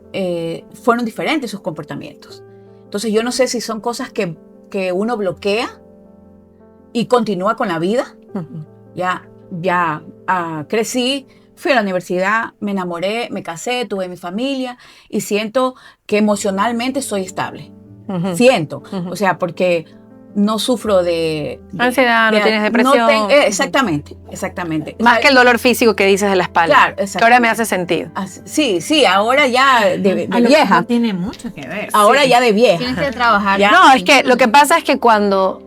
fueron diferentes sus comportamientos. Entonces yo no sé si son cosas que uno bloquea y continúa con la vida. Ya crecí, fui a la universidad, me enamoré, me casé, tuve mi familia y siento que emocionalmente soy estable. Siento, o sea, porque no sufro de ansiedad, no tienes depresión. Exactamente. Más que el dolor físico que dices de la espalda. Claro, que ahora me hace sentido. Sí, ahora ya de vieja. Tiene mucho que ver. Ahora ya de vieja. Tienes que trabajar. Ya. No, es que lo que pasa es que cuando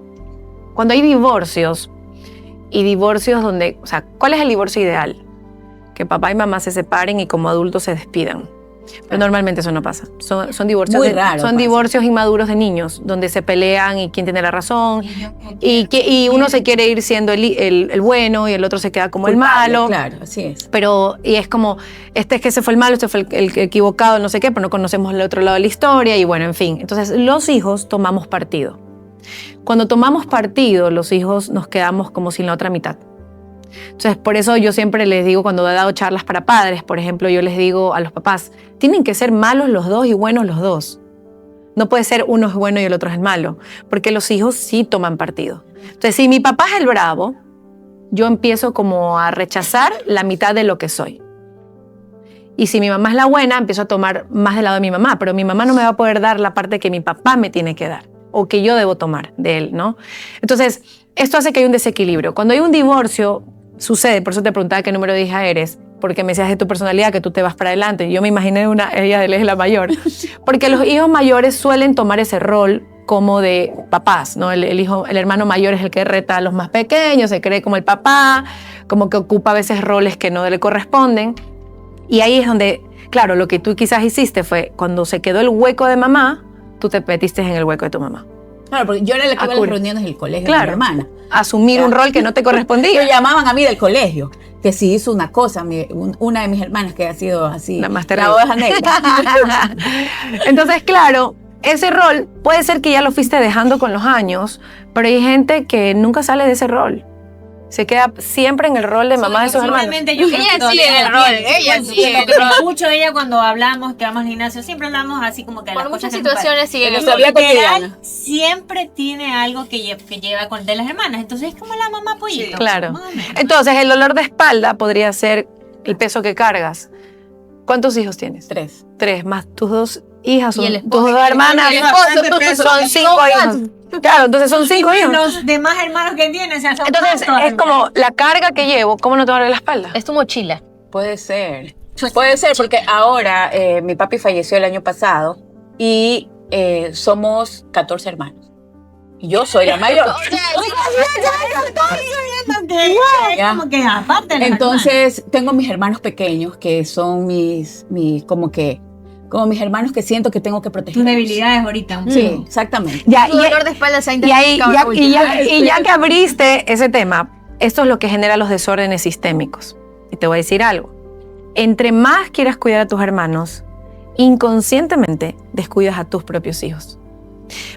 hay divorcios, y divorcios donde, o sea, ¿cuál es el divorcio ideal? Que papá y mamá se separen y como adultos se despidan. Pero normalmente eso no pasa. Son divorcios, Muy raro son pasa. divorcios inmaduros de niños, donde se pelean y quién tiene la razón. Y uno se quiere ir siendo el bueno y el otro se queda como Culpable, el malo. Claro, así es. Pero, y es como, este es que ese fue el malo, este fue el equivocado, no sé qué, pero no conocemos el otro lado de la historia y bueno, en fin. Entonces, los hijos tomamos partido. Cuando tomamos partido, los hijos nos quedamos como sin la otra mitad. Entonces, por eso yo siempre les digo, cuando he dado charlas para padres, por ejemplo, yo les digo a los papás, tienen que ser malos los dos y buenos los dos. No puede ser uno es bueno y el otro es el malo, porque los hijos sí toman partido. Entonces, si mi papá es el bravo, yo empiezo como a rechazar la mitad de lo que soy. Y si mi mamá es la buena, empiezo a tomar más del lado de mi mamá, pero mi mamá no me va a poder dar la parte que mi papá me tiene que dar o que yo debo tomar de él, ¿no? Entonces, esto hace que hay un desequilibrio. Cuando hay un divorcio, sucede, por eso te preguntaba qué número de hija eres, porque me decías de tu personalidad que tú te vas para adelante. Yo me imaginé ella es la mayor. Porque los hijos mayores suelen tomar ese rol como de papás, ¿no? El hermano mayor es el que reta a los más pequeños, se cree como el papá, como que ocupa a veces roles que no le corresponden. Y ahí es donde, claro, lo que tú quizás hiciste fue, cuando se quedó el hueco de mamá, tú te metiste en el hueco de tu mamá. Claro, porque yo era la que iba a las reuniones del colegio de mi hermana. Asumir un rol que no te correspondía. Me llamaban a mí del colegio, que si hizo una cosa, una de mis hermanas que ha sido así, la oveja negra. Entonces, claro, ese rol puede ser que ya lo fuiste dejando con los años, pero hay gente que nunca sale de ese rol. Se queda siempre en el rol de mamá de sus hermanos. Ella sigue en el rol, ella sigue en el rol. Escucho ella cuando hablamos, que vamos al gimnasio, siempre hablamos así como que Por las muchas cosas situaciones sigue en el nuestra rol. vida cotidiana. Siempre tiene algo que lleva con de las hermanas. Entonces es como la mamá pollito. Claro. Más o menos. Entonces, el dolor de espalda podría ser el peso que cargas. ¿Cuántos hijos tienes? 3. 3, más tus 2 hijas, Y el tus esposo. 2 hermanas, Y el esposo. son 5 hijos. Claro, entonces son 5 hijos. Los demás hermanos que tiene, o sea, son Entonces, tantos, es como la carga que llevo, ¿cómo no te duele la espalda? Es tu mochila. Puede ser. Puede ser, porque ahora mi papi falleció el año pasado y somos 14 hermanos. Y yo soy la mayor. es como que aparte de las Entonces, tengo mis hermanos pequeños que son como mis hermanos que siento que tengo que proteger. tus debilidades ahorita. Sí, exactamente. Ya, Tu dolor de espalda se ha y ahí, intensificado ya que abriste ese tema, esto es lo que genera los desórdenes sistémicos. Y te voy a decir algo. Entre más quieras cuidar a tus hermanos, inconscientemente descuidas a tus propios hijos.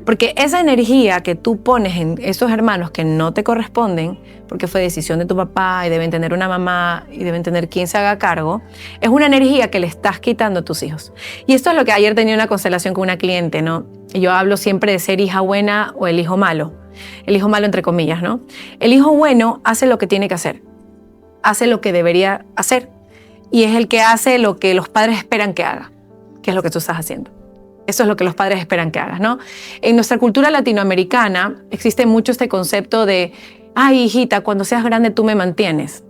Porque esa energía que tú pones en esos hermanos que no te corresponden, porque fue decisión de tu papá y deben tener una mamá y deben tener quien se haga cargo, es una energía que le estás quitando a tus hijos. Y esto es lo que ayer tenía una constelación con una cliente, ¿no? Y yo hablo siempre de ser hija buena o el hijo malo. El hijo malo entre comillas, ¿no? El hijo bueno hace lo que tiene que hacer. Hace lo que debería hacer. Y es el que hace lo que los padres esperan que haga, que es lo que tú estás haciendo. Eso es lo que los padres esperan que hagas, ¿no? En nuestra cultura latinoamericana existe mucho este concepto de, ay, hijita, cuando seas grande tú me mantienes.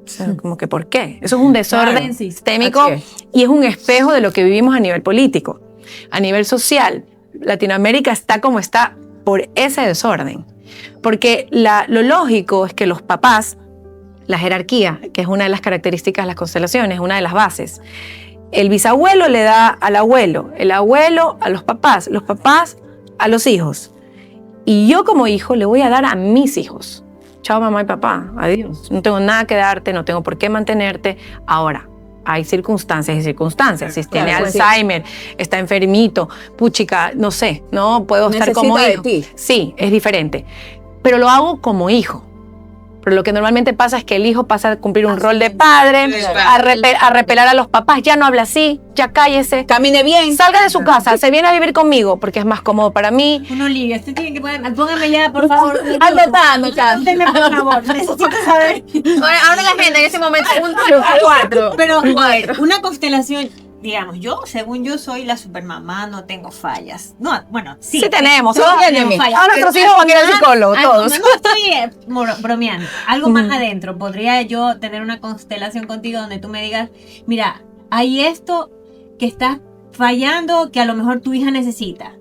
O sea, como que, ¿por qué? Eso es un desorden sistémico y es un espejo de lo que vivimos a nivel político. A nivel social, Latinoamérica está como está por ese desorden. Porque lo lógico es que los papás la jerarquía, que es una de las características de las constelaciones, una de las bases. El bisabuelo le da al abuelo, el abuelo a los papás a los hijos. Y yo como hijo le voy a dar a mis hijos. Chao mamá y papá, adiós. No tengo nada que darte, no tengo por qué mantenerte. Ahora, hay circunstancias y circunstancias. Si tiene Claro, sí. Alzheimer, está enfermito, puchica, no sé, no puedo estar como Necesita de hijo. ti. Sí, es diferente. Pero lo hago como hijo. Pero lo que normalmente pasa es que el hijo pasa a cumplir un rol de padre, a repelar a los papás. Ya no habla así, ya cállese. Camine bien. Salga de su casa, se viene a vivir conmigo porque es más cómodo para mí. Uno, Olivia, usted tiene que poner, póngame ya, por favor. Anotando. Deme, por favor, necesito saber. Ahora la gente en ese momento. Pero, a ver, una constelación, digamos, yo, según yo, soy la supermamá, no tengo fallas. No, bueno, sí. Sí tenemos. Todos Todos tenemos fallas. Ahora nuestros hijos van a ir al psicólogo, todos. No estoy bromeando. Algo más adentro. ¿Podría yo tener una constelación contigo donde tú me digas, mira, hay esto que está fallando que a lo mejor tu hija necesita?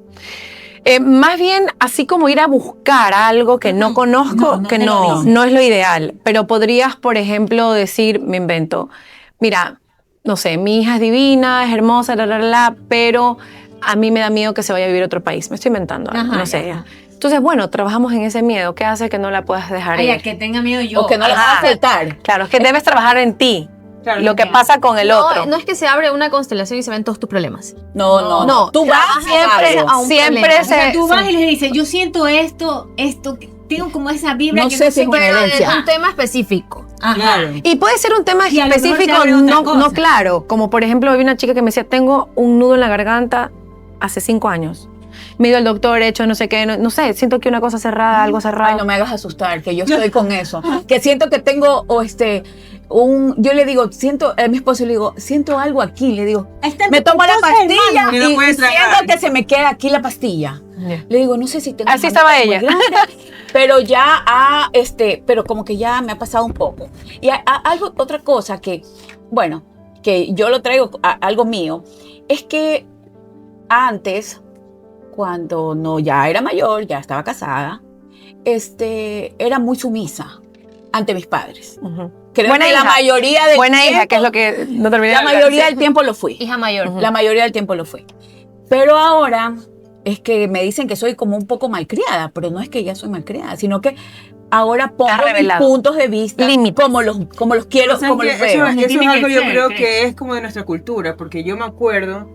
Más bien, así como ir a buscar algo que no conozco, No que te lo no, dicen. no es lo ideal. Pero podrías, por ejemplo, decir, me invento, mira, no sé, mi hija es divina, es hermosa, pero a mí me da miedo que se vaya a vivir a otro país. Me estoy inventando algo, Ajá, no sé. ajá. Entonces, bueno, trabajamos en ese miedo. ¿Qué hace que no la puedas dejar Ay, ir? a que tenga miedo yo. O que no la Ajá. vas a aceptar. Claro, es que debes trabajar en ti. Claro, Lo que pasa con el otro. No es que se abre una constelación y se ven todos tus problemas. No. Tú vas siempre algo. a un Siempre problema. O sea, se- tú vas y le dices, yo siento esto, tengo como esa vibra No que sé no si es una qué. herencia. Es un tema específico. Ajá. Claro. Y puede ser un tema Y a lo mejor específico, se abre otra no cosa. claro. Como por ejemplo, había una chica que me decía, tengo un nudo en la garganta hace 5 años. Me he ido al doctor, he hecho no sé qué, no sé, siento que una cosa cerrada, algo cerrado. Ay, no me hagas asustar, que yo estoy con eso. Que siento que tengo, yo le digo, a mi esposo le digo, siento algo aquí, le digo, me tomo la pastilla Y no y puedes siento tragar. que se me queda aquí la pastilla. Ya. Le digo, no sé si tengo Así una estaba mamita ella. muy grande, pero ya pero como que ya me ha pasado un poco. Y otra cosa que, bueno, que yo lo traigo algo mío, es que antes, cuando no ya era mayor, ya estaba casada, era muy sumisa ante mis padres. Ujú. Creo Buena que la hija. mayoría del Buena hija, tiempo, que es lo que no terminé la de hablar. mayoría del tiempo lo fui. Hija mayor. Ujú. La mayoría del tiempo lo fui. Pero ahora es que me dicen que soy como un poco malcriada, pero no es que ya soy malcriada, sino que ahora pongo mis revelado. puntos de vista Límites. como los quiero, O sea, como que los veo. eso es Tiene algo que yo ser, creo ¿qué? que es como de nuestra cultura, porque yo me acuerdo,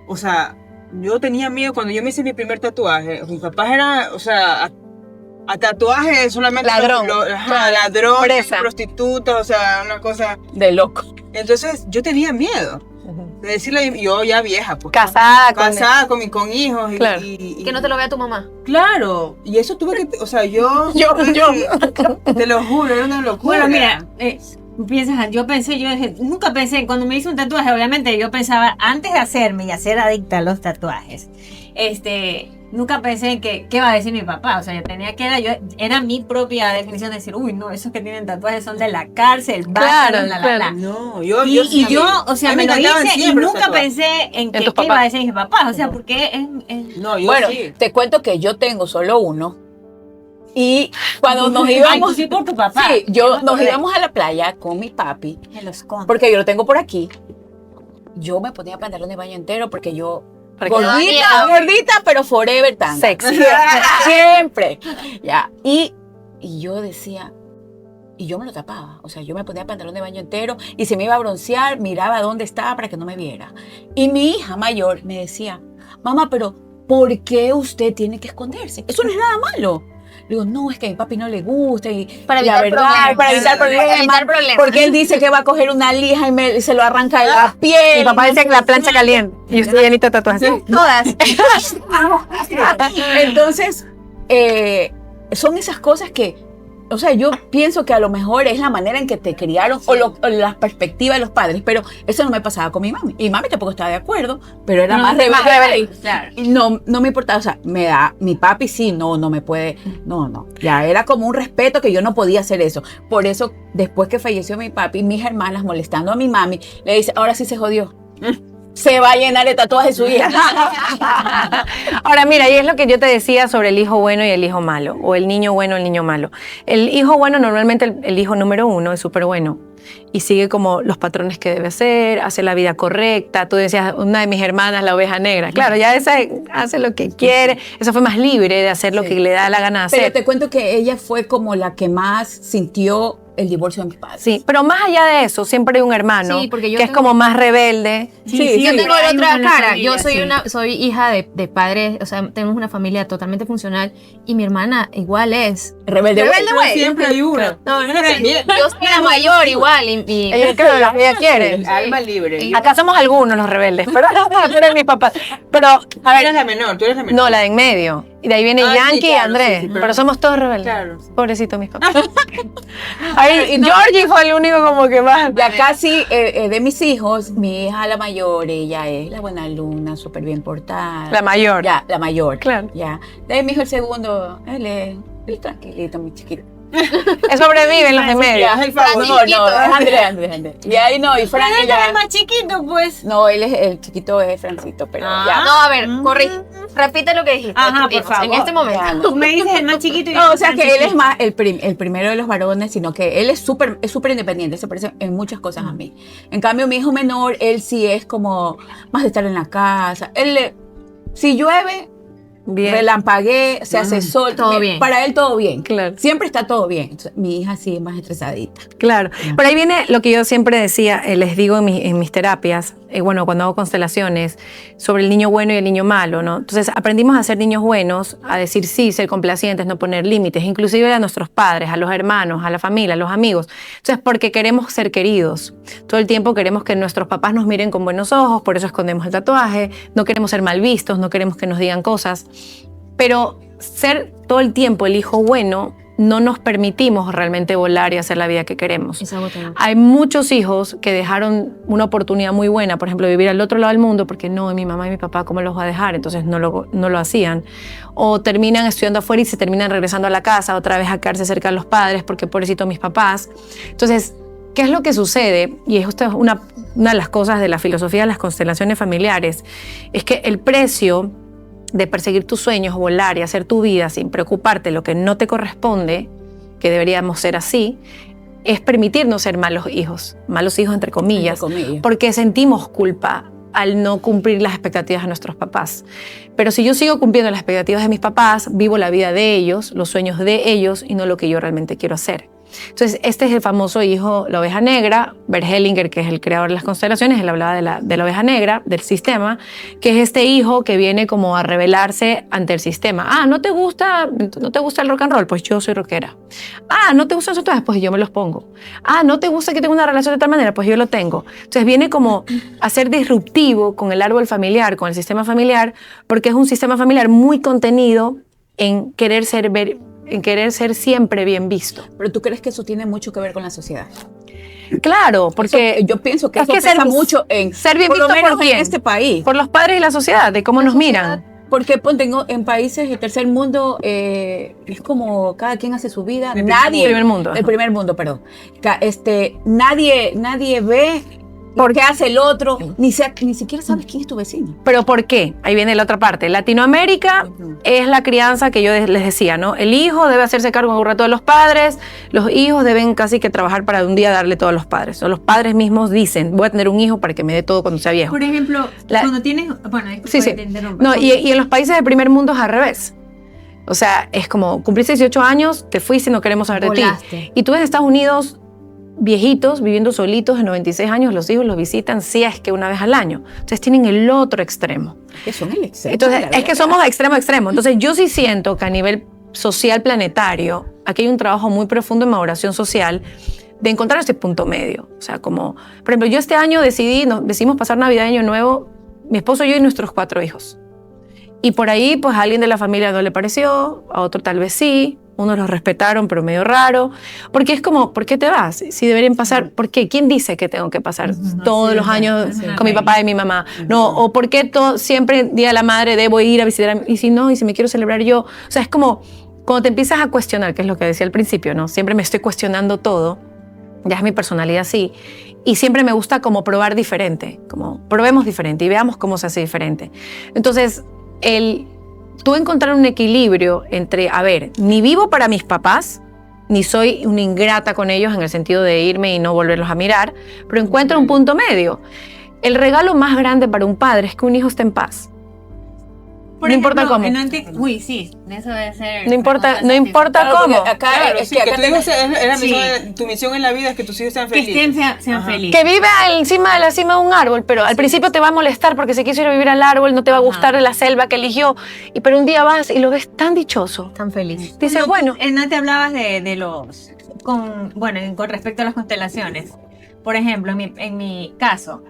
o sea, yo tenía miedo cuando yo me hice mi primer tatuaje. Mis papás eran, o sea, a tatuaje solamente Ladrón. ladrón, Presa. prostituta, o sea, una cosa. De loco. Entonces yo tenía miedo Ujú. de decirle, yo ya vieja, pues. Casada con hijos Claro. y Que no te lo vea tu mamá. Claro, y eso tuve que, o sea, yo te lo juro, era una locura. Bueno, mira, yo dije, nunca pensé, cuando me hice un tatuaje, obviamente yo pensaba, antes de hacerme y ser adicta a los tatuajes, nunca pensé en que, ¿qué va a decir mi papá? O sea, era mi propia definición de decir, uy, no, esos que tienen tatuajes son de la cárcel, Claro, basta, claro. No, yo Y yo, o sea, a mí me lo encantaban hice y siempre los nunca tatuajes. pensé en tus qué iba a papás. decir mis papás, o sea, porque es No, yo Bueno, sí. te cuento que yo tengo solo uno. Y cuando nos Ay, íbamos, tú sí por tu papá. sí, Ya me nos acordé. íbamos a la playa con mi papi, Me lo escondo. porque yo lo tengo por aquí. Yo me ponía pantalón de baño entero porque yo Porque- gordita, pero forever tan Sexy. siempre. Ya. Y yo decía, y yo me lo tapaba. O sea, yo me ponía pantalón de baño entero y si me iba a broncear, miraba dónde estaba para que no me viera. Y mi hija mayor me decía, mamá, pero ¿por qué usted tiene que esconderse? Eso no es nada malo. Le digo, no, es que a mi papi no le gusta y Para la evitar verdad, problemas. para evitar problemas. Para evitar problemas. Porque él dice que va a coger una lija y se lo arranca de la piel. Mi papá decía que la plancha caliente. Y yo estoy llenita de tatuajes. Todas. Entonces, son esas cosas que, o sea, yo pienso que a lo mejor es la manera en que te criaron o la perspectiva de los padres, pero eso no me pasaba con mi mami. Y mami tampoco estaba de acuerdo, pero era más rebelde. Claro. Y no me importaba, o sea, mi papi sí, no me puede, no. Ya era como un respeto que yo no podía hacer eso. Por eso, después que falleció mi papi, mis hermanas molestando a mi mami, le dice, ahora sí se jodió. se va a llenar de tatuajes su hija. Ahora mira, y es lo que yo te decía sobre el hijo bueno y el hijo malo, o el niño bueno, el niño malo. El hijo bueno, normalmente el hijo número uno es súper bueno y sigue como los patrones que debe hacer, hace la vida correcta. Tú decías, una de mis hermanas, la oveja negra. Claro, ya esa hace lo que quiere, esa fue más libre de hacer lo Sí. que le da la gana de hacer. Pero te cuento que ella fue como la que más sintió el divorcio de mis padres. Sí, pero más allá de eso, siempre hay un hermano Sí, porque yo que es tengo- como más rebelde. Sí, Yo tengo hay la uno otra en la cara. familia, Yo soy sí. soy hija de padres, o sea, tenemos una familia totalmente funcional y mi hermana igual es. Rebelde, Rebelde, güey. güey. Siempre hay uno. No, yo soy la mayor igual y Ella creo que ella quiere. Alma libre. Acá somos algunos los rebeldes, pero tú eres mis papás. Pero, a Tú ver, eres la menor, tú eres la menor. no, la de en medio. Y de ahí viene Ah, sí, Yankee y claro, Andrés. sí, sí, pero somos todos rebeldes. Claro. Pobrecito mis papás. Ahí, Georgie fue el único como que más. Ya casi de mis hijos, mi hija la mayor, ella es la buena alumna, súper bien portada. La mayor. Ya, la mayor. Claro. Ya. De ahí mi hijo el segundo, él es tranquilito, muy chiquito. Sobreviven los de medio. Ya, es el favor. No, no, es Andrés. Y ahí no, y Fran Pero él ya. es más chiquito, pues. No, él es el chiquito, es Francito, pero Ah. ya. No, a ver, repite lo que dijiste. Ajá, tú, por hijos, favor. En este momento. Ya, no. Tú me dices el más chiquito y yo No, o soy sea el que él es chiquito. más el primero de los varones, sino que él es súper independiente, se parece en muchas cosas a mí. En cambio, mi hijo menor, él sí es como más de estar en la casa. Si llueve, Bien. relampaguee, se hace sol. Todo bien. Para él todo bien. Claro. Siempre está todo bien. Entonces, mi hija sí es más estresadita. Claro. Por ahí viene lo que yo siempre decía, les digo en mis terapias, bueno, cuando hago constelaciones, sobre el niño bueno y el niño malo, ¿no? Entonces aprendimos a ser niños buenos, a decir sí, ser complacientes, no poner límites, inclusive a nuestros padres, a los hermanos, a la familia, a los amigos. Entonces, porque queremos ser queridos. Todo el tiempo queremos que nuestros papás nos miren con buenos ojos, por eso escondemos el tatuaje, no queremos ser mal vistos, no queremos que nos digan cosas. Pero ser todo el tiempo el hijo bueno, no nos permitimos realmente volar y hacer la vida que queremos. Es agotador. Hay muchos hijos que dejaron una oportunidad muy buena, por ejemplo, vivir al otro lado del mundo, porque no, mi mamá y mi papá, ¿cómo los va a dejar? Entonces no lo hacían. O terminan estudiando afuera y se terminan regresando a la casa, otra vez a quedarse cerca de los padres, porque pobrecito mis papás. Entonces, ¿qué es lo que sucede? Y esto es una de las cosas de la filosofía de las constelaciones familiares, es que el precio de perseguir tus sueños, volar y hacer tu vida sin preocuparte lo que no te corresponde, que deberíamos ser así, es permitirnos ser malos hijos entre comillas, porque sentimos culpa al no cumplir las expectativas de nuestros papás. Pero si yo sigo cumpliendo las expectativas de mis papás, vivo la vida de ellos, los sueños de ellos y no lo que yo realmente quiero hacer. Entonces, este es el famoso hijo, la oveja negra. Bert Hellinger, que es el creador de las constelaciones, él hablaba de la oveja negra, del sistema, que es este hijo que viene como a rebelarse ante el sistema. Ah, ¿no te gusta el rock and roll? Pues yo soy rockera. Ah, ¿no te gustan esos tatuajes? Pues yo me los pongo. Ah, ¿no te gusta que tenga una relación de tal manera? Pues yo lo tengo. Entonces viene como a ser disruptivo con el árbol familiar, con el sistema familiar, porque es un sistema familiar muy contenido en querer ser siempre bien visto. Pero tú crees que eso tiene mucho que ver con la sociedad. Claro, porque Eso, yo pienso que es eso que pesa ser- mucho en ser bien por lo visto menos por quién. en este país. por los padres y la sociedad, de cómo nos miran. Porque tengo en países del tercer mundo es como cada quien hace su vida. El primer mundo, ajá. El primer mundo, perdón. Nadie ve por qué hace el otro, ni siquiera sabes quién es tu vecino. ¿Pero por qué? Ahí viene la otra parte. Latinoamérica es la crianza que yo les decía, ¿no? El hijo debe hacerse cargo un rato de los padres, los hijos deben casi que trabajar para un día darle todo a los padres. O los padres mismos dicen, voy a tener un hijo para que me dé todo cuando sea viejo. Por ejemplo, La- cuando tienes... Bueno, Sí, sí. te interrumpo. No, y en los países del primer mundo es al revés. O sea, es como, cumpliste 18 años, te fuiste, no queremos saber de ti. Volaste. Y tú en Estados Unidos, viejitos, viviendo solitos de 96 años, los hijos los visitan si es que una vez al año. Entonces tienen el otro extremo. Que son el exceso. Entonces, la es que verdad. somos de extremo a extremo. Entonces, yo sí siento que a nivel social planetario, aquí hay un trabajo muy profundo en maduración social de encontrar ese punto medio. O sea, como, por ejemplo, yo este año decidimos pasar Navidad y Año Nuevo, mi esposo, yo y nuestros 4 hijos. Y por ahí, pues a alguien de la familia no le pareció, a otro tal vez sí, unos los respetaron, pero medio raro. Porque es como, ¿por qué te vas? Si deberían pasar, ¿por qué? ¿Quién dice que tengo que pasar todos los años con mi papá y mi mamá? No, o ¿por qué siempre Día de la Madre debo ir a visitar y si no, y si me quiero celebrar yo? O sea, es como cuando te empiezas a cuestionar, que es lo que decía al principio, ¿no? Siempre me estoy cuestionando todo, ya es mi personalidad así. y siempre me gusta como probar diferente, como probemos diferente y veamos cómo se hace diferente. Entonces, tú encontrar un equilibrio entre, a ver, ni vivo para mis papás, ni soy una ingrata con ellos en el sentido de irme y no volverlos a mirar, pero encuentro un punto medio. El regalo más grande para un padre es que un hijo esté en paz. Por No ejemplo, importa cómo. Uy, sí, eso debe ser. No importa Claro, cómo. porque acá, Claro, es sí, que que acá tu hijo tenemos- es la Sí. misión, tu misión en la vida es que tus hijos sean Que felices. sean Ajá. felices. Que vive encima de la cima de un árbol, pero al principio te va a molestar porque se quiso ir a vivir al árbol, no te va a gustar la selva que eligió, pero un día vas y lo ves tan dichoso. Tan feliz. Dices, bueno, Te hablabas de los. Con respecto a las constelaciones. Por ejemplo, en mi caso,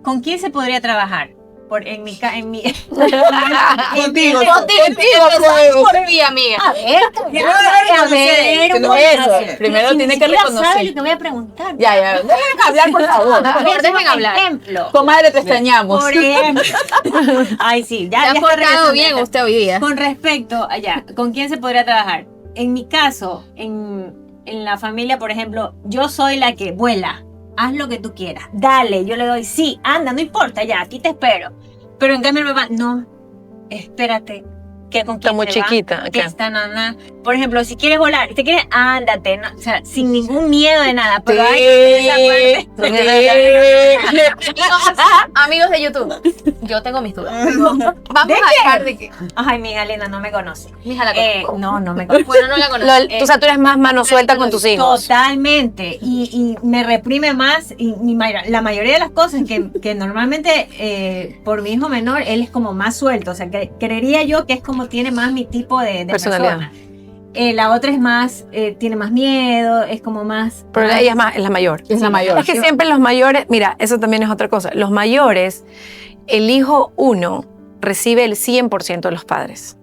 ¿con quién se podría trabajar? Contigo. Por mí, amiga. A ver, que no es eso. Primero tiene que sabes lo reconocer. que voy a preguntar. Ya, déjenme hablar, por favor. Por favor, déjenme hablar. Ejemplo. Comadre, te extrañamos. Por ejemplo. Ay, sí, Se ha está portado regresando. bien usted hoy día. Con respecto allá, ¿con quién se podría trabajar? En mi caso, en la familia, por ejemplo, yo soy la que vuela. Haz lo que tú quieras. Dale, yo le doy, sí, anda, no importa, ya, aquí te espero. Pero en cambio mi papá, no, espérate. Que con Está quién muy te va, chiquita, que ok. está nana. Por ejemplo, si quieres volar, te quieres, ándate, no, o sea, sin ningún miedo de nada. Pero hay esa parte. Amigos de YouTube, yo tengo mis dudas. Vamos a dejar de que. Ay, mi hija linda no me conoce. Mija la conozco. No me conoce. Bueno, no la conozco. tú sabes, tú eres más mano suelta con tus hijos. Totalmente. Y me reprime más. Y la mayoría de las cosas que normalmente por mi hijo menor, él es como más suelto. O sea, que creería yo que es como tiene más mi tipo de Personalidad. persona. La otra es más, tiene más miedo, es como más... Pero ella es la mayor. Es la mayor. Es que siempre los mayores, mira, eso también es otra cosa. Los mayores, el hijo 1 recibe el 100% de los padres.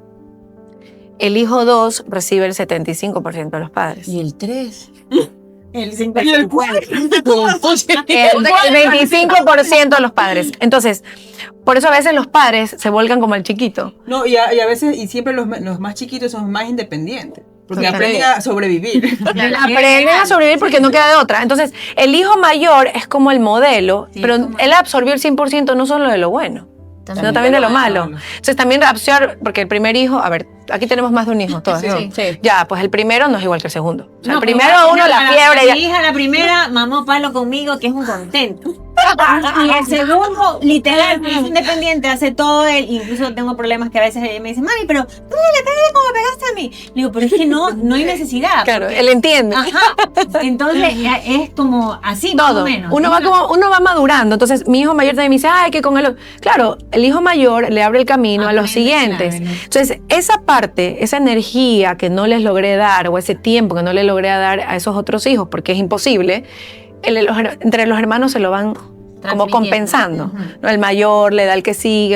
El hijo 2 recibe el 75% de los padres. Y el 3. El 54. El 25% de los padres. Entonces, por eso a veces los padres se vuelcan como el chiquito. No, y a veces, y siempre los más chiquitos son más independientes. Porque Total. aprenden a sobrevivir. Aprenden a sobrevivir porque no queda de otra. Entonces, el hijo mayor es como el modelo, Sí, pero como- él absorbió el 100% no solo de lo bueno, sino también de lo malo. Entonces, también absorber, porque el primer hijo, a ver, aquí tenemos más de un hijo, todas. Sí, ¿no? sí. Ya, pues el primero no es igual que el segundo. O sea, No, el primero uno la fiebre. Mi hija, la primera, mamó palo conmigo, que es un contento. Y el segundo, literal, es independiente, hace todo él. Incluso tengo problemas que a veces ella me dice, mami, pero tú no le pegas como me pegaste a mí. Le digo, pero es que no hay necesidad. Claro, porque- él entiende. Ajá. Entonces es como así, más Todo. o menos. Uno va madurando. Entonces, mi hijo mayor también me dice, ay, que con él. Claro, el hijo mayor le abre el camino a los Aprende, siguientes. claro. Entonces, esa parte, esa energía que no les logré dar, o ese tiempo que no le logré dar a esos otros hijos, porque es imposible, entre los hermanos se lo van como Transmitiendo. compensando. Ujú. ¿No? El mayor le da el que sigue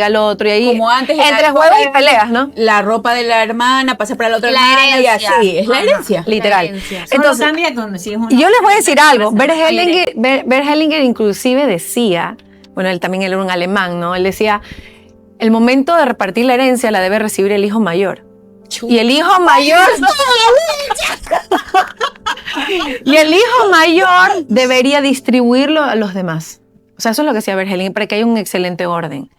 al otro, y ahí, Como antes, entre juegos y peleas, ¿no? La ropa de la hermana pasa para la otra La hermana y herencia. así. Es la Ajá. herencia. Literal. Solo Entonces, cambia con si es uno. y yo les voy a decir algo. Bert Bert Hellinger inclusive decía, bueno, él también él era un alemán, ¿no? Él decía, el momento de repartir la herencia la debe recibir el hijo mayor. Y el hijo mayor... y el hijo mayor debería distribuirlo a los demás. O sea, eso es lo que decía Bert Hellinger, para que haya un excelente orden.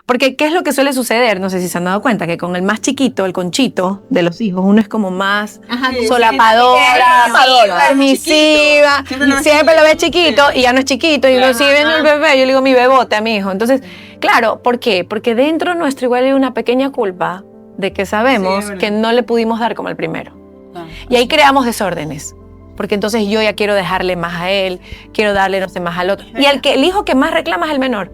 Porque, ¿qué es lo que suele suceder? No sé si se han dado cuenta, que con el más chiquito, el conchito de los hijos, uno es como más Ajá, solapadora, Solapadora. permisiva, siempre lo ves chiquito y ya no es chiquito, y uno sigue viendo el bebé, yo le digo mi bebote a mi hijo. Entonces, claro, ¿por qué? Porque dentro nuestro igual hay una pequeña culpa de que sabemos Sí, es verdad. que no le pudimos dar como el primero. Ah. Y ahí creamos desórdenes. Porque entonces yo ya quiero dejarle más a él, quiero darle no sé más al otro. Y el hijo que más reclama es el menor.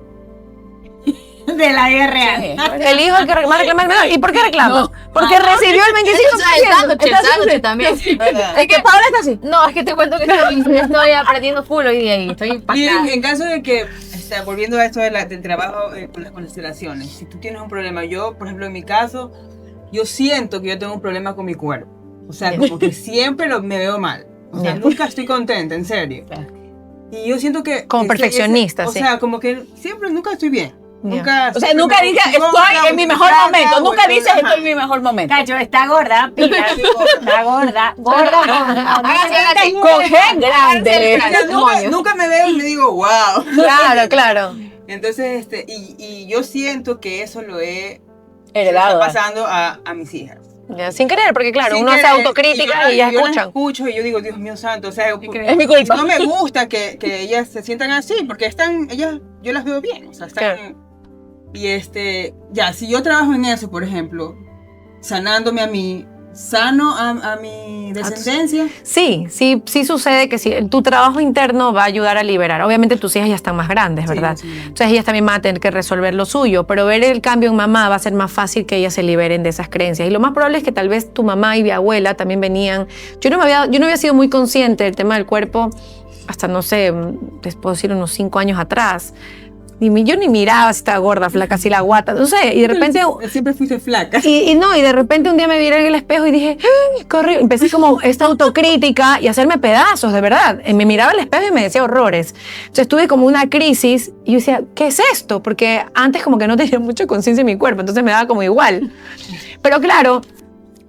de la vida Sí, real. El hijo el que más reclama es el menor. ¿Y por qué reclama? No. Porque recibió el 25%. El sándwich también. Es que Paola está así. No, es que te cuento que estoy aprendiendo full hoy día y estoy Y impactada. en caso de que, volviendo a esto del trabajo con las constelaciones, si tú tienes un problema, yo, por ejemplo, en mi caso, yo siento que yo tengo un problema con mi cuerpo. O sea, como que siempre me veo mal. O sea, nunca estoy contenta, en serio. Y yo siento que... Como que perfeccionista, o sí. sea, como que siempre, nunca estoy bien. Nunca. O sea, nunca dices, estoy en mi mejor momento. Nunca dices, estoy en mi mejor momento. Cacho, está gorda, pila, está gorda. Con G grande. Nunca me veo y me digo, wow. Claro, claro. Entonces, y yo siento que eso lo he Heredado. está pasando a mis hijas. Ya, sin querer, porque claro, Sin uno hace querer, autocrítica y ellas yo las escuchan. escucho y yo digo, Dios mío santo, o sea, Es mi culpa. no me gusta que ellas se sientan así, porque yo las veo bien, o sea, están... Claro. Y ya, si yo trabajo en eso, por ejemplo, sanándome a mí, sano a mi descendencia. Sí sucede que sí, tu trabajo interno va a ayudar a liberar. Obviamente tus hijas ya están más grandes, ¿verdad? Sí. Entonces ellas también van a tener que resolver lo suyo, pero ver el cambio en mamá va a ser más fácil que ellas se liberen de esas creencias. Y lo más probable es que tal vez tu mamá y mi abuela también venían. Yo no había sido muy consciente del tema del cuerpo hasta, no sé, les puedo decir unos 5 años atrás. Yo ni miraba si estaba gorda, flaca, si la guata, no sé, y de repente... Siempre fuiste flaca. Y de repente un día me vi en el espejo y dije, ¡ay, qué horrible! Empecé como esta autocrítica y hacerme pedazos, de verdad. Me miraba al espejo y me decía horrores. Entonces tuve como una crisis y yo decía, ¿qué es esto? Porque antes como que no tenía mucha conciencia en mi cuerpo, entonces me daba como igual. Pero claro,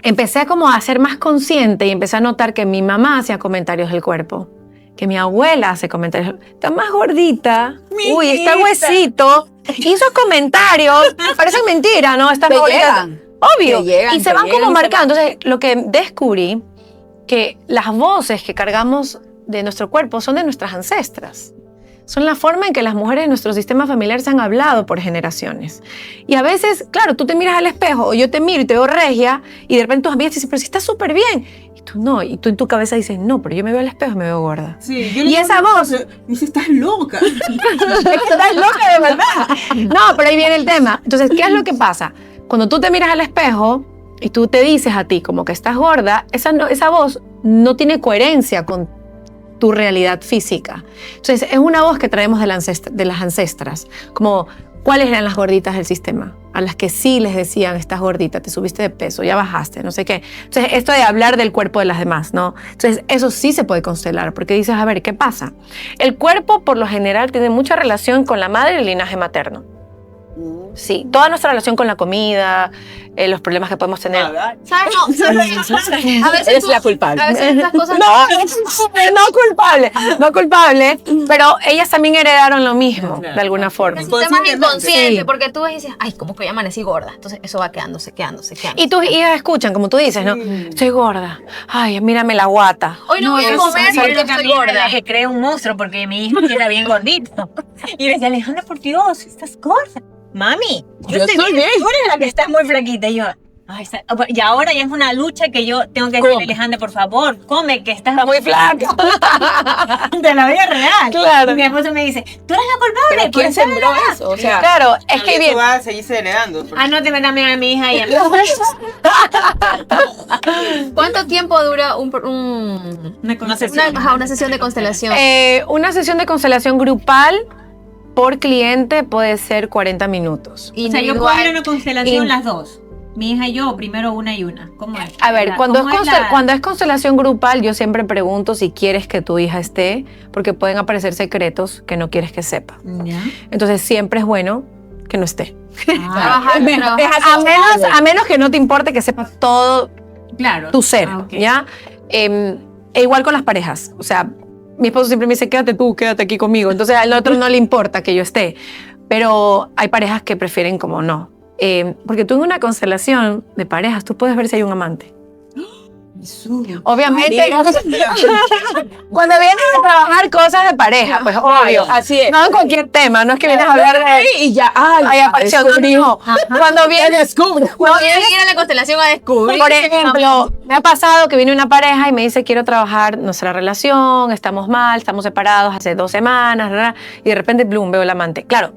empecé como a ser más consciente y empecé a notar que mi mamá hacía comentarios del cuerpo. Que mi abuela hace comentarios, está más gordita, uy, está huesito, y esos comentarios parecen mentira, ¿no? Estás Te gordita. llegan. Obvio, Te llegan, y se te van llegan como y se marcando. Entonces, lo que descubrí, que las voces que cargamos de nuestro cuerpo son de nuestras ancestras. Son la forma en que las mujeres de nuestro sistema familiar se han hablado por generaciones. Y a veces, claro, tú te miras al espejo, o yo te miro y te veo regia, y de repente tus amigas te dicen, pero si estás súper bien. Y tú no, y tú en tu cabeza dices, no, pero yo me veo al espejo y me veo gorda. Sí, yo Y esa voz... me dice, estás loca. Estás loca de verdad. No, pero ahí viene el tema. Entonces, ¿qué es lo que pasa? Cuando tú te miras al espejo y tú te dices a ti como que estás gorda, esa voz no tiene coherencia con tu realidad física. Entonces, es una voz que traemos de las ancestras, como cuáles eran las gorditas del sistema, a las que sí les decían, estás gordita, te subiste de peso, ya bajaste, no sé qué. Entonces, esto de hablar del cuerpo de las demás, ¿no? Entonces, eso sí se puede constelar, porque dices, a ver, ¿qué pasa? El cuerpo, por lo general, tiene mucha relación con la madre y el linaje materno. Sí, toda nuestra relación con la comida, los problemas que podemos tener. ¿Sabes? No, a veces Eres la culpable. A veces estas cosas... No culpable, pero ellas también heredaron lo mismo, Claro. de alguna forma. El sistema es inconsciente, Sí. porque tú ves y dices, ay, ¿cómo que hoy amanecí gorda? Entonces eso va quedándose. Y tus hijas escuchan, como tú dices, ¿no? Sí. Estoy gorda. Ay, mírame la guata. Hoy no voy a comer Yo porque estoy también gorda. que cree un monstruo porque mi hijo era bien gordito. Y le decía, Alejandra, por Dios, estás gorda. Mami, yo estoy bien. Tú eres la que está muy flaquita. Y yo, ay, y ahora ya es una lucha que yo tengo que decirle, Alejandra, por favor, come, que estás Está muy flaca. de la vida real. Claro. Y mi esposo me dice, tú eres la culpable. ¿Pero por quién estar sembró gorda". eso? O sea, Claro, es que Eso bien. va a seguirse heredando. Anóteme también a mi hija y a mí. ¿Cuánto tiempo dura una sesión de constelación? Una sesión de constelación grupal por cliente puede ser 40 minutos. O sea, yo puedo ir a una Y- constelación las dos. Mi hija y yo, primero una y una. ¿Cómo es? A ver, cuando ¿Cómo la- cuando es constelación grupal, yo siempre pregunto si quieres que tu hija esté, porque pueden aparecer secretos que no quieres que sepa. ¿Ya? Entonces, siempre es bueno que no esté. Ah, A menos que no te importe que sepa todo claro. tu ser, Ah, ok. ¿ya? E igual con las parejas. O sea, mi esposo siempre me dice, quédate tú, quédate aquí conmigo. Entonces, al otro no le importa que yo esté. Pero hay parejas que prefieren como no. Porque tú en una constelación de parejas, tú puedes ver si hay un amante. Obviamente, cuando vienes a trabajar cosas de pareja, pues obvio. así es. No en cualquier tema, no es que vienes a hablar de... Y ya, ay, Ay, apareció un hijo. Cuando vienes... descubre. Cuando tienes que ir a la constelación a descubrir. Por ejemplo, me ha pasado que viene una pareja y me dice, quiero trabajar nuestra relación, estamos mal, estamos separados hace 2 semanas, ¿verdad? Y de repente, plum, veo el amante. Claro,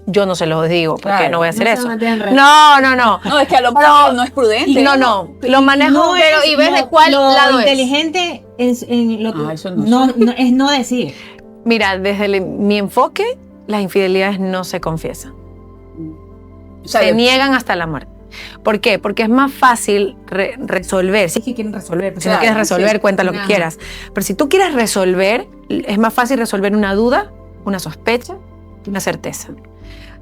yo no se lo digo, porque Claro, no voy a hacer no se eso. meten en red. No. No, es que a lo mejor no es prudente. No, lo manejo. No es- pero, ¿y ves de cuál lo lado es? inteligente es en lo que Ah, eso no es no decir. Mira, desde mi enfoque, las infidelidades no se confiesan. O sea, Se niegan hasta la muerte. ¿Por qué? Porque es más fácil resolver. Sí que quieren resolver, pero si no Claro, quieres resolver, sí. cuenta lo que Ajá. quieras. Pero si tú quieres resolver, es más fácil resolver una duda, una sospecha y una certeza.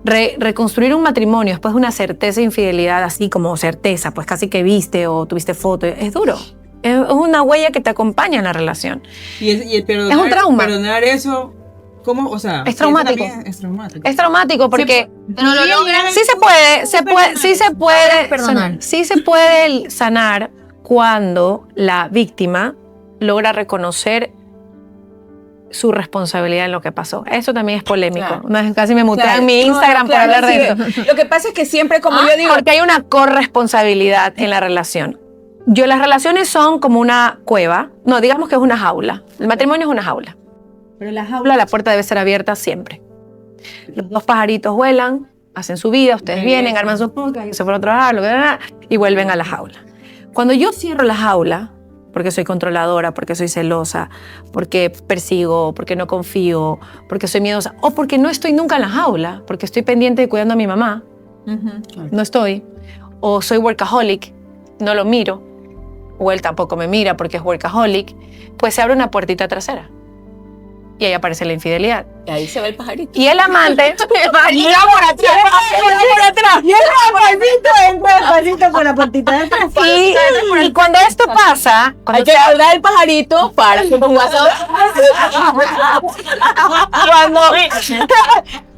reconstruir un matrimonio después de una certeza de infidelidad, así como certeza, pues casi que viste o tuviste foto, es duro. Es una huella que te acompaña en la relación. Y el perdonar, Es un trauma. Perdonar eso, ¿cómo? O sea, Es traumático. Es traumático. Es traumático porque Pero lo logran. sí se puede Perdonar. sí se puede sanar cuando la víctima logra reconocer su responsabilidad en lo que pasó. Eso también es polémico. Claro. Una vez casi me mutean Claro. en mi Instagram No, para claro, hablar de sí. eso. Lo que pasa es que siempre, como yo digo, Porque hay una corresponsabilidad en la relación. Las relaciones son como una cueva. No, digamos que es una jaula. El matrimonio es una jaula. Pero la La puerta debe ser abierta siempre. Los dos pajaritos vuelan, hacen su vida, ustedes vienen, arman sus podcast, y se fueron a trabajar, y vuelven a la jaula. Cuando yo cierro la jaula, porque soy controladora, porque soy celosa, porque persigo, porque no confío, porque soy miedosa, o porque no estoy nunca en la jaula, porque estoy pendiente de cuidando a mi mamá, no estoy, o soy workaholic, no lo miro, o él tampoco me mira porque es workaholic, pues se abre una puertita trasera. Y ahí aparece la infidelidad. y ahí se ve el pajarito. Y el amante... Mira por atrás. Y el pasito por la puertita de atrás. Y cuando esto pasa, Hay cuando, que guardar el pajarito para que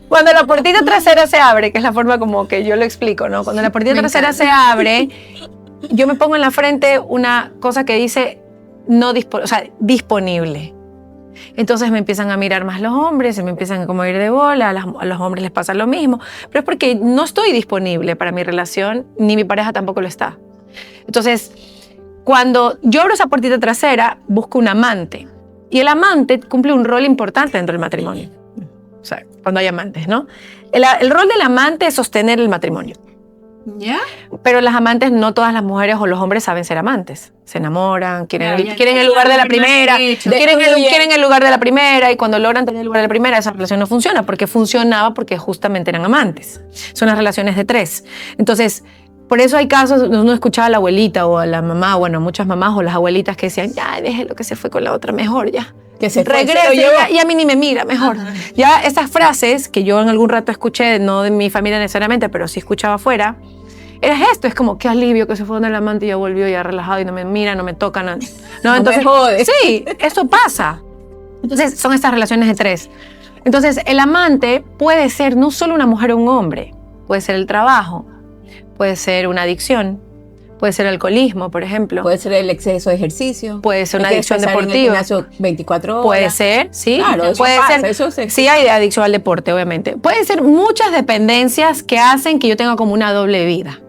cuando la puertita trasera se abre, que es la forma como que yo lo explico, ¿no? Cuando la puertita trasera se abre, yo me pongo en la frente una cosa que dice disponible. Entonces me empiezan a mirar más los hombres, se me empiezan a como ir de bola, a los hombres les pasa lo mismo, pero es porque no estoy disponible para mi relación, ni mi pareja tampoco lo está. Entonces, cuando yo abro esa puertita trasera, busco un amante, y el amante cumple un rol importante dentro del matrimonio. O sea, cuando hay amantes, ¿no? El rol del amante es sostener el matrimonio. ¿Ya? Pero las amantes, no todas las mujeres o los hombres saben ser amantes. Se enamoran, quieren Claro, el lugar de la lo que no primera, has hecho. quieren el lugar de la primera, y cuando logran tener el lugar de la primera, esa relación no funciona, porque funcionaba porque justamente eran amantes. Son las relaciones de tres. Entonces, por eso hay casos, uno escuchaba a la abuelita o a la mamá, bueno, muchas mamás o las abuelitas que decían, ya, déjelo que se fue con la otra, mejor ya. que se fue, Regrese, se lo llevó. y a mí ni me mira, mejor. Ya esas frases que yo en algún rato escuché, no de mi familia necesariamente, pero sí escuchaba afuera, era esto, es como, qué alivio que se fue con el amante y ya volvió ya relajado y no me mira, no me toca, no, entonces, me jode. sí, eso pasa. Entonces, son estas relaciones de tres. Entonces, el amante puede ser no solo una mujer o un hombre, puede ser el trabajo, puede ser una adicción, puede ser alcoholismo, por ejemplo. Puede ser el exceso de ejercicio. Puede ser una Hay que adicción estar en el deportiva. gimnasio 24 horas. Puede ser, sí. Claro, eso puede pasa, ser. eso sí. Sí, hay adicción al deporte, obviamente. Pueden ser muchas dependencias que hacen que yo tenga como una doble vida.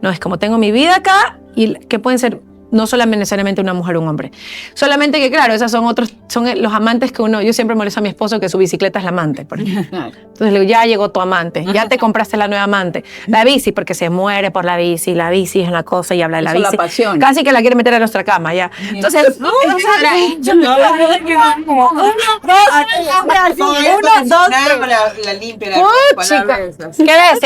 No es como tengo mi vida acá y que pueden ser no solamente necesariamente una mujer o un hombre. Solamente que, claro, esas son los amantes que yo siempre molesto a mi esposo que su bicicleta es la amante, por ejemplo. Claro. Entonces le digo, ya llegó tu amante, ya te compraste la nueva amante. La bici, porque se muere por la bici es una cosa y habla de la Eso la bici. apasiona. Casi que la quiere meter a nuestra cama, ya. Entonces, La limpia, chica. ¿Qué ves?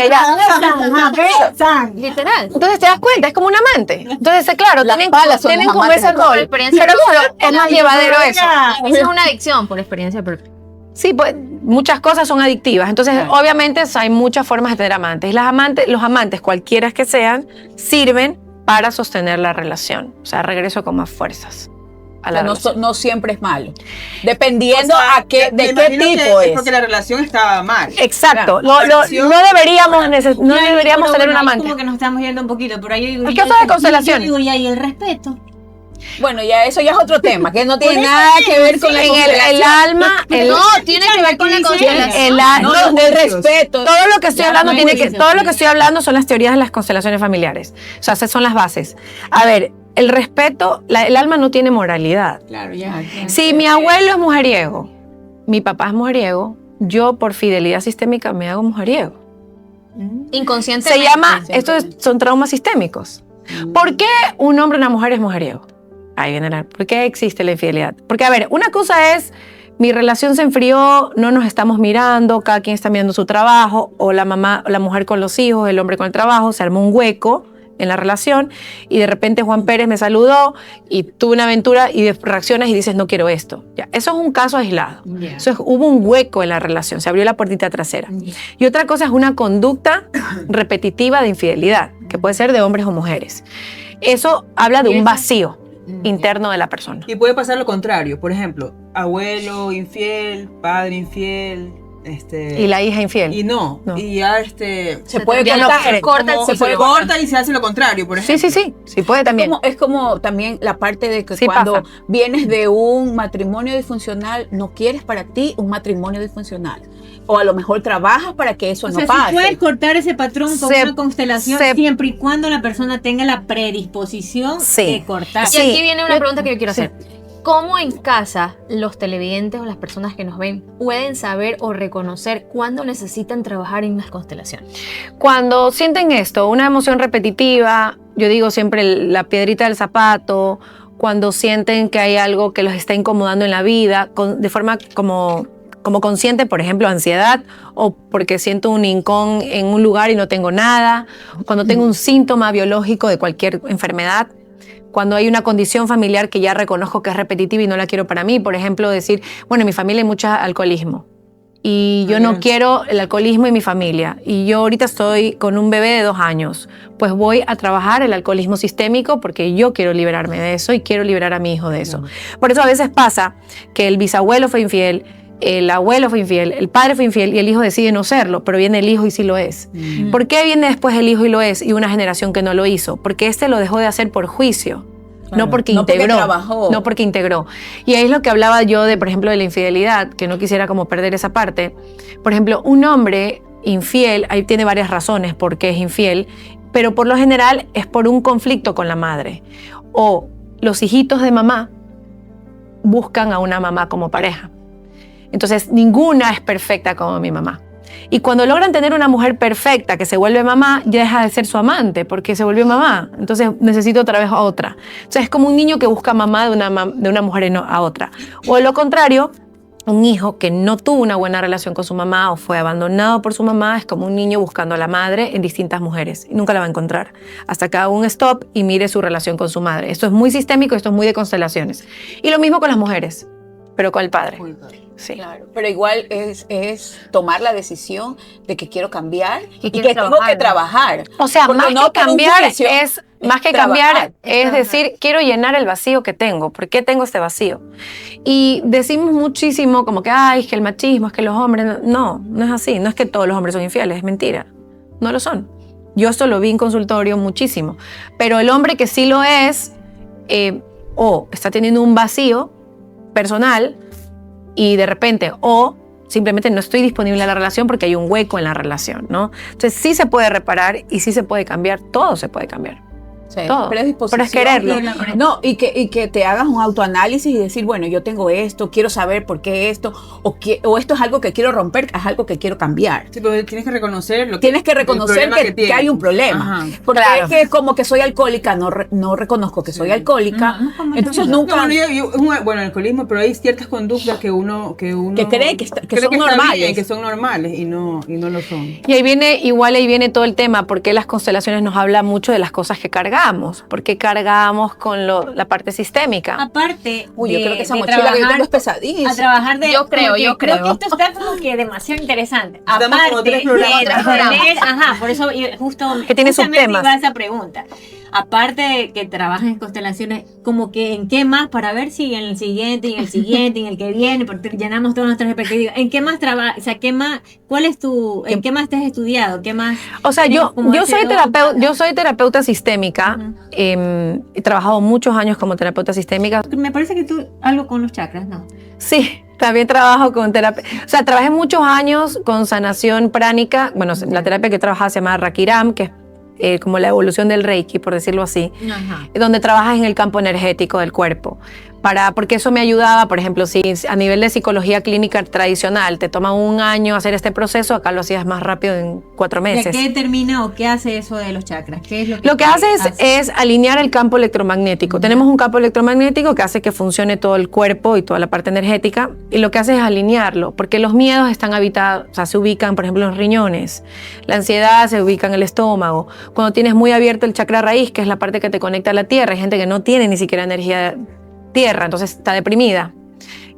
Ya. Literal. Entonces te das cuenta, es como un amante. Entonces, claro, Las tienen palas son los como amantes ese de rol. experiencia Pero claro, es más llevadero eso. Esa es una adicción por experiencia propia. Sí, pues muchas cosas son adictivas. Entonces, obviamente, hay muchas formas de tener amantes. Los amantes, cualquiera que sean, sirven para sostener la relación. O sea, regreso con más fuerzas a la relación. No siempre es malo. Dependiendo de qué tipo es. Porque la relación estaba mal. Exacto. Claro. No deberíamos tener un amante. Como que nos estamos yendo un poquito, pero ahí digo, Es que eso es de constelaciones. Yo digo, ya, y el respeto. Bueno, eso ya es otro tema, que no tiene nada que ver con la En el constelación. alma, No, tiene que ver con la constelación. No, el respeto. todo lo que estoy hablando no hay todo lo que estoy hablando son las teorías de las constelaciones familiares. O sea, esas son las bases. A ver, el respeto, el alma no tiene moralidad. Claro, ya. Si mi abuelo es mujeriego, mi papá es mujeriego, yo por fidelidad sistémica me hago mujeriego. Inconscientemente. Se llama, son traumas sistémicos. ¿Por qué un hombre o una mujer es mujeriego? Ahí viene ¿por qué existe la infidelidad? Porque, a ver, una cosa es, mi relación se enfrió, no nos estamos mirando, cada quien está mirando su trabajo, o la mamá, o la mujer con los hijos, el hombre con el trabajo, se armó un hueco, en la relación y de repente Juan Pérez me saludó y tuve una aventura y reaccionas y dices no quiero esto. Ya, eso es un caso aislado. Ya. Hubo un hueco en la relación, se abrió la puertita trasera. Y otra cosa es una conducta repetitiva de infidelidad, que puede ser de hombres o mujeres. Eso habla de un vacío interno de la persona. Y puede pasar lo contrario, por ejemplo, abuelo infiel, padre infiel, Y la hija infiel. y no. Y ya Se puede ya no cortar, quiere. se puede cortar y se hace lo contrario, por ejemplo. Sí, puede también. Es como también la parte de que Sí cuando pasa. vienes de un matrimonio disfuncional, no quieres para ti un matrimonio disfuncional. O a lo mejor trabajas para que eso O no sea, pase. si puedes cortar ese patrón con Se- una constelación se- siempre y cuando la persona tenga la predisposición Sí. de cortar. Y Sí. aquí viene una pregunta que yo quiero Sí. hacer. ¿Cómo en casa los televidentes o las personas que nos ven pueden saber o reconocer cuándo necesitan trabajar en las constelaciones? Cuando sienten esto, una emoción repetitiva, yo digo siempre la piedrita del zapato, cuando sienten que hay algo que los está incomodando en la vida, de forma como consciente, por ejemplo, ansiedad, o porque siento un hincón en un lugar y no tengo nada, cuando tengo un síntoma biológico de cualquier enfermedad, cuando hay una condición familiar que ya reconozco que es repetitiva y no la quiero para mí, por ejemplo, decir, bueno, en mi familia hay mucho alcoholismo y yo no quiero el alcoholismo en mi familia y yo ahorita estoy con un bebé de 2 años, pues voy a trabajar el alcoholismo sistémico porque yo quiero liberarme de eso y quiero liberar a mi hijo de eso. Por eso a veces pasa que el bisabuelo fue infiel, el abuelo fue infiel, el padre fue infiel y el hijo decide no serlo, pero viene el hijo y sí lo es. ¿Por qué viene después el hijo y lo es y una generación que no lo hizo? Porque este lo dejó de hacer por juicio, no porque no porque integró. trabajó. No porque integró. Y ahí es lo que hablaba yo de, por ejemplo, de la infidelidad, que no quisiera como perder esa parte. Por ejemplo, un hombre infiel, ahí tiene varias razones por qué es infiel, pero por lo general es por un conflicto con la madre. O los hijitos de mamá buscan a una mamá como pareja. Entonces, ninguna es perfecta como mi mamá. Y cuando logran tener una mujer perfecta que se vuelve mamá, ya deja de ser su amante porque se volvió mamá. Entonces, necesito otra vez a otra. Entonces, es como un niño que busca mamá de una mujer a otra. O de lo contrario, un hijo que no tuvo una buena relación con su mamá o fue abandonado por su mamá es como un niño buscando a la madre en distintas mujeres y nunca la va a encontrar hasta que haga un stop y mire su relación con su madre. Esto es muy sistémico, esto es muy de constelaciones. Y lo mismo con las mujeres, pero con el padre. Sí. Claro, pero igual es tomar la decisión de que quiero cambiar y que quieres tengo que trabajar. O sea, Porque más no que por un cambiar juicio, es más que trabajar, cambiar es decir, quiero llenar el vacío que tengo. ¿Por qué tengo este vacío? Y decimos muchísimo como que, ay, es que el machismo, es que los hombres... No es así. No es que todos los hombres son infieles, es mentira. No lo son. Yo esto lo vi en consultorio muchísimo. Pero el hombre que sí lo es, o está teniendo un vacío personal y de repente, o simplemente no estoy disponible a la relación porque hay un hueco en la relación, ¿no? Entonces sí se puede reparar y sí se puede cambiar, todo se puede cambiar. Sí, Todo. predisposición. Pero es quererlo. No, y que te hagas un autoanálisis y decir, bueno, yo tengo esto, quiero saber por qué esto, o esto es algo que quiero romper, es algo que quiero cambiar. Sí, pero tienes que reconocer lo que Tienes que reconocer el problema que tienes. hay un problema. Ajá. Porque Claro. es que como que soy alcohólica, no reconozco que soy alcohólica, entonces nunca... No, bueno, el alcoholismo, pero hay ciertas conductas que uno Que cree que son está normales. bien, que son normales y no lo son. Y ahí viene todo el tema, porque las constelaciones nos hablan mucho de las cosas que cargamos, porque cargamos con la parte sistémica. Aparte, Uy, yo de- creo que esa de mochila que yo trabajar- tengo es pesadísima. a trabajar de... Yo creo, porque yo creo creo. que esto está como que demasiado interesante. Estamos como Aparte tres programas. de tener, por eso justo Que tiene sus justamente temas. iba a esa pregunta. Aparte de que trabajas en constelaciones, como que en qué más, para ver si en el siguiente, y en el siguiente, y en el que viene, porque llenamos todas nuestras expectativas. ¿En qué más trabajas? O sea, ¿qué más, cuál es tu, en qué más te has estudiado? ¿Qué más? O sea, tienes como yo ese soy don? yo soy terapeuta sistémica. Ujú. He trabajado muchos años como terapeuta sistémica. Me parece que tú, algo con los chakras, ¿no? Sí, también trabajo con terapia. O sea, trabajé muchos años con sanación pránica. Bueno, la terapia que trabajaba se llama Rakiram, que es como la evolución del Reiki, por decirlo así, Ajá. donde trabajas en el campo energético del cuerpo. porque eso me ayudaba, por ejemplo, si a nivel de psicología clínica tradicional te toma 1 año hacer este proceso, acá lo hacías más rápido en 4 meses. ¿Qué determina o qué hace eso de los chakras? ¿Qué es Lo que hace es alinear el campo electromagnético. Tenemos un campo electromagnético que hace que funcione todo el cuerpo y toda la parte energética, y lo que hace es alinearlo, porque los miedos están habitados, o sea, se ubican, por ejemplo, en los riñones. La ansiedad se ubica en el estómago. Cuando tienes muy abierto el chakra raíz, que es la parte que te conecta a la tierra, hay gente que no tiene ni siquiera energía tierra, entonces está deprimida.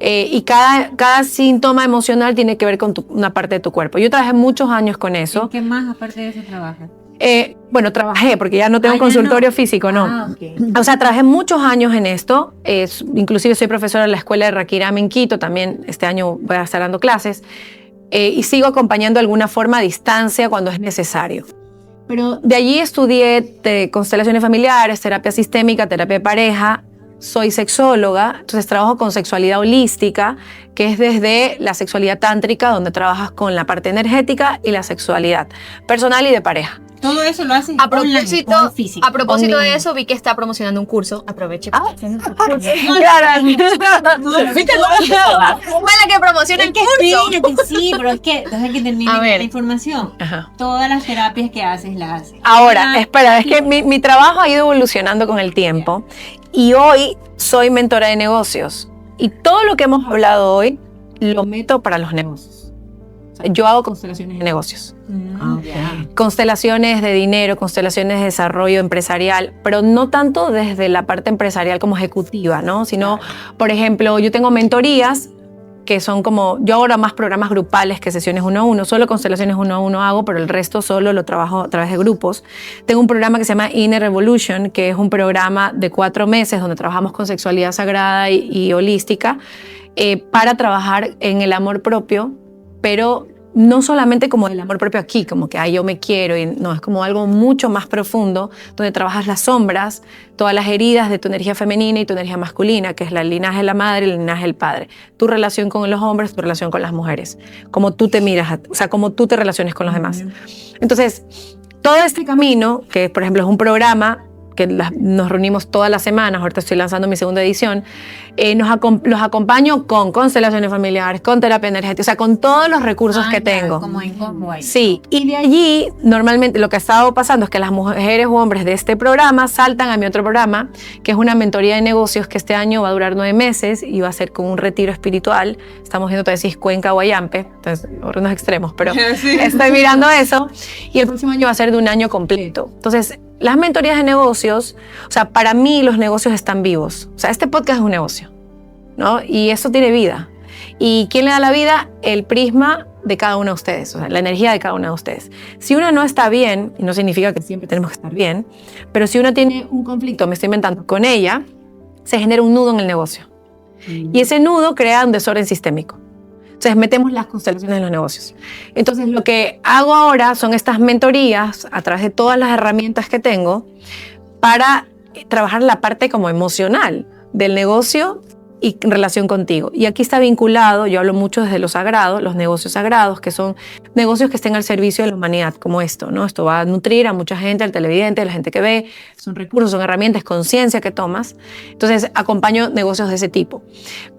Y cada síntoma emocional tiene que ver con una parte de tu cuerpo. Yo trabajé muchos años con eso. ¿Qué más aparte de eso trabajas? Bueno, trabajé porque ya no tengo consultorio físico, no. Okay. O sea, trabajé muchos años en esto. Inclusive soy profesora en la escuela de Rakiram en Quito. También este año voy a estar dando clases. Y sigo acompañando de alguna forma a distancia cuando es necesario. Pero de allí estudié constelaciones familiares, terapia sistémica, terapia de pareja. Soy sexóloga, entonces trabajo con sexualidad holística, que es desde la sexualidad tántrica, donde trabajas con la parte energética y la sexualidad personal y de pareja. Todo eso lo haces A propósito, online, físico. a propósito de Online. eso, vi que está promocionando un curso. Aproveche. Claro. Buena que promociona el curso. Espérate, sí, pero es que deja que termine A ver. la información. Ajá. Todas las terapias que haces las haces. Ahora, espera, es que mi trabajo ha ido evolucionando con el tiempo y hoy soy mentora de negocios y todo lo que hemos hablado hoy lo meto para los negocios. O sea, yo hago constelaciones de negocios, constelaciones de dinero, constelaciones de desarrollo empresarial, pero no tanto desde la parte empresarial como ejecutiva, ¿no? Sino, por ejemplo, yo tengo mentorías que son como, yo ahora más programas grupales que sesiones 1 a 1, solo constelaciones 1 a 1 hago, pero el resto solo lo trabajo a través de grupos. Tengo un programa que se llama Inner Revolution, que es un programa de 4 meses donde trabajamos con sexualidad sagrada y holística para trabajar en el amor propio, pero no solamente como el amor propio aquí, como que yo me quiero, y no, es como algo mucho más profundo, donde trabajas las sombras, todas las heridas de tu energía femenina y tu energía masculina, que es el linaje de la madre y el linaje del padre, tu relación con los hombres, tu relación con las mujeres, cómo tú te miras, o sea, cómo tú te relaciones con los demás. Entonces, todo este camino, que por ejemplo es un programa que nos reunimos todas las semanas, ahorita estoy lanzando mi 2ª edición, los acompaño con constelaciones familiares, con terapia energética, o sea, con todos los recursos que tengo. Como en combo ahí. Sí, y de allí, normalmente lo que ha estado pasando es que las mujeres o hombres de este programa saltan a mi otro programa, que es una mentoría de negocios que este año va a durar 9 meses y va a ser con un retiro espiritual. Estamos viendo, te decís, Cuenca, Guayampe, entonces, unos extremos, pero Sí. estoy mirando eso. Y el próximo año va a ser de 1 año completo. Entonces, las mentorías de negocios, o sea, para mí los negocios están vivos. O sea, este podcast es un negocio, ¿no? Y eso tiene vida. ¿Y quién le da la vida? El prisma de cada uno de ustedes, o sea, la energía de cada uno de ustedes. Si una no está bien, y no significa que siempre tenemos que estar bien, pero si una tiene un conflicto, me estoy inventando, con ella, se genera un nudo en el negocio. Y ese nudo crea un desorden sistémico. Entonces metemos las constelaciones en los negocios. Entonces lo que hago ahora son estas mentorías a través de todas las herramientas que tengo para trabajar la parte como emocional del negocio y en relación contigo. Y aquí está vinculado, yo hablo mucho desde lo sagrado, los negocios sagrados, que son negocios que estén al servicio de la humanidad, como esto, ¿no? Esto va a nutrir a mucha gente, al televidente, a la gente que ve, son recursos, son herramientas, conciencia que tomas. Entonces, acompaño negocios de ese tipo.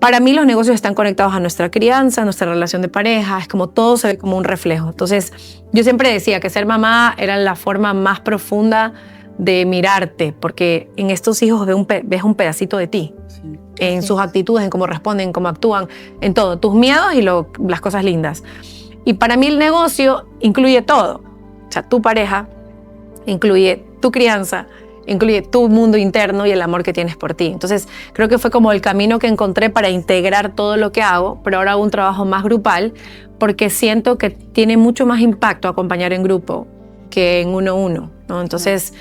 Para mí, los negocios están conectados a nuestra crianza, a nuestra relación de pareja, es como todo se ve como un reflejo. Entonces, yo siempre decía que ser mamá era la forma más profunda de mirarte, porque en estos hijos ves un pedacito de ti. En sus actitudes, en cómo responden, en cómo actúan, en todo, tus miedos y las cosas lindas. Y para mí el negocio incluye todo. O sea, tu pareja, incluye tu crianza, incluye tu mundo interno y el amor que tienes por ti. Entonces, creo que fue como el camino que encontré para integrar todo lo que hago, pero ahora hago un trabajo más grupal porque siento que tiene mucho más impacto acompañar en grupo que en 1 a 1, ¿no? Entonces,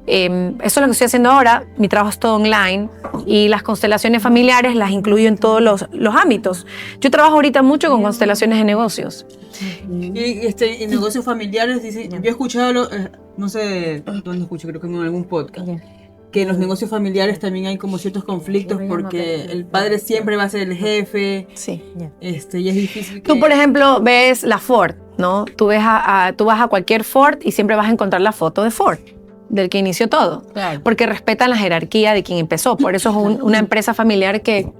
eso es lo que estoy haciendo ahora. Mi trabajo es todo online y las constelaciones familiares las incluyo en todos los ámbitos. Yo trabajo ahorita mucho con constelaciones de negocios. Y en negocios familiares, dice, yo he escuchado, no sé dónde escucho, creo que en algún podcast, que en los negocios familiares también hay como ciertos conflictos porque el padre siempre va a ser el jefe. Sí. Y es difícil que... Tú, por ejemplo, ves la Ford, ¿no? Tú vas a cualquier Ford y siempre vas a encontrar la foto de Ford. del que inició todo. Claro. Porque respetan la jerarquía de quien empezó. Por eso es una empresa familiar que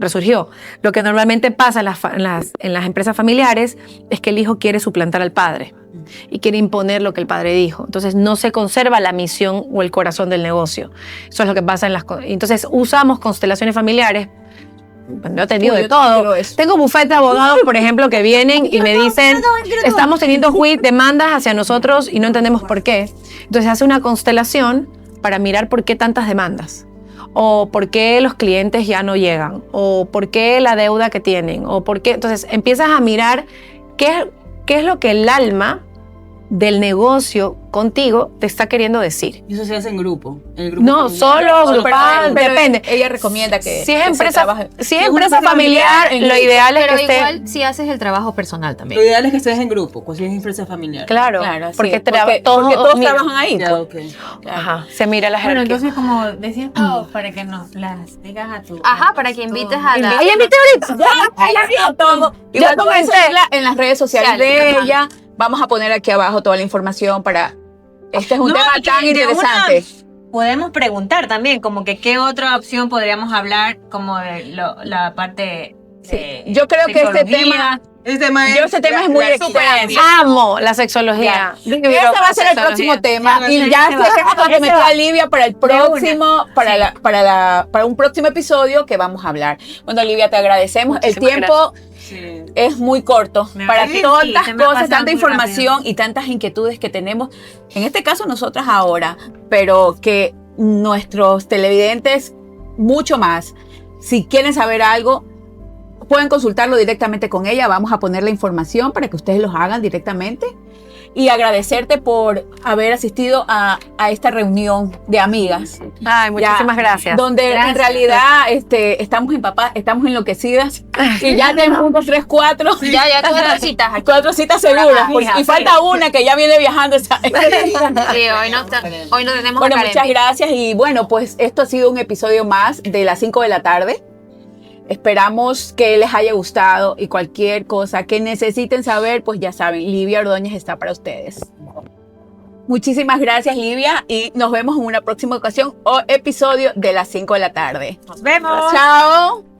resurgió. Lo que normalmente pasa en las empresas familiares es que el hijo quiere suplantar al padre y quiere imponer lo que el padre dijo. Entonces no se conserva la misión o el corazón del negocio. Eso es lo que pasa entonces usamos constelaciones familiares. Bueno, yo he tenido de todo. Tengo bufete de abogados, por ejemplo, que vienen y me dicen, estamos teniendo demandas hacia nosotros y no entendemos por qué. Entonces hace una constelación para mirar por qué tantas demandas, o por qué los clientes ya no llegan, o por qué la deuda que tienen, o por qué. Entonces empiezas a mirar qué es lo que el alma del negocio contigo te está queriendo decir. Y eso se hace en grupo. En el grupo No, solo grupal, Pero depende. ella recomienda que Si es que se empresa, trabaje. si es empresa familiar, en lo ideal es Pero que esté... igual si haces el trabajo personal Lo también. ideal es que estés en grupo, pues si es empresa familiar. Claro, Claro, sí, porque, porque todos mira. trabajan ahí. Ya, pues. ok. Claro. Ajá, se mira la Bueno, jerarquía. entonces como decías, Pau, para que nos las digas a tu... Ajá, para que invites a la... Ella invité ahorita. Ella vio todo. Ya Igual vamos a comencé. seguirla en las redes sociales Sociales, de ajá. ella. Vamos a poner aquí abajo toda la información para... Este es un No, tema y que tan de interesante. Podemos preguntar también, como que qué otra opción podríamos hablar, como de la parte de Yo creo que este sexología. tema... Ese tema es muy extenso. Amo la sexología. Ese va a ser el próximo tema y ya se hemos comprometido a Livia para el próximo, para un próximo episodio que vamos a hablar. Bueno, Livia, te agradecemos. El Muchísimas tiempo Sí. es muy corto Me para parece, tantas sí, se me ha cosas, pasado tanta muy información y tantas inquietudes que tenemos. En este caso nosotras ahora, pero que nuestros televidentes mucho más. Si quieren saber algo, pueden consultarlo directamente con ella. Vamos a poner la información para que ustedes los hagan directamente. Y agradecerte por haber asistido a esta reunión de amigas. Ay, muchísimas Ya, gracias. Donde en Gracias. realidad estamos empapadas, estamos enloquecidas. Y ya tenemos 3, 4. Ya, 4 citas aquí. 4 citas seguras. Pues, y falta una que ya viene viajando. Sí, hoy no tenemos Bueno, a Karen. muchas gracias. Y bueno, pues esto ha sido un episodio más de las 5 de la tarde. Esperamos que les haya gustado y cualquier cosa que necesiten saber, pues ya saben, Livia Ordóñez está para ustedes. Muchísimas gracias, Livia, y nos vemos en una próxima ocasión o episodio de las 5 de la tarde. Nos vemos. Chao.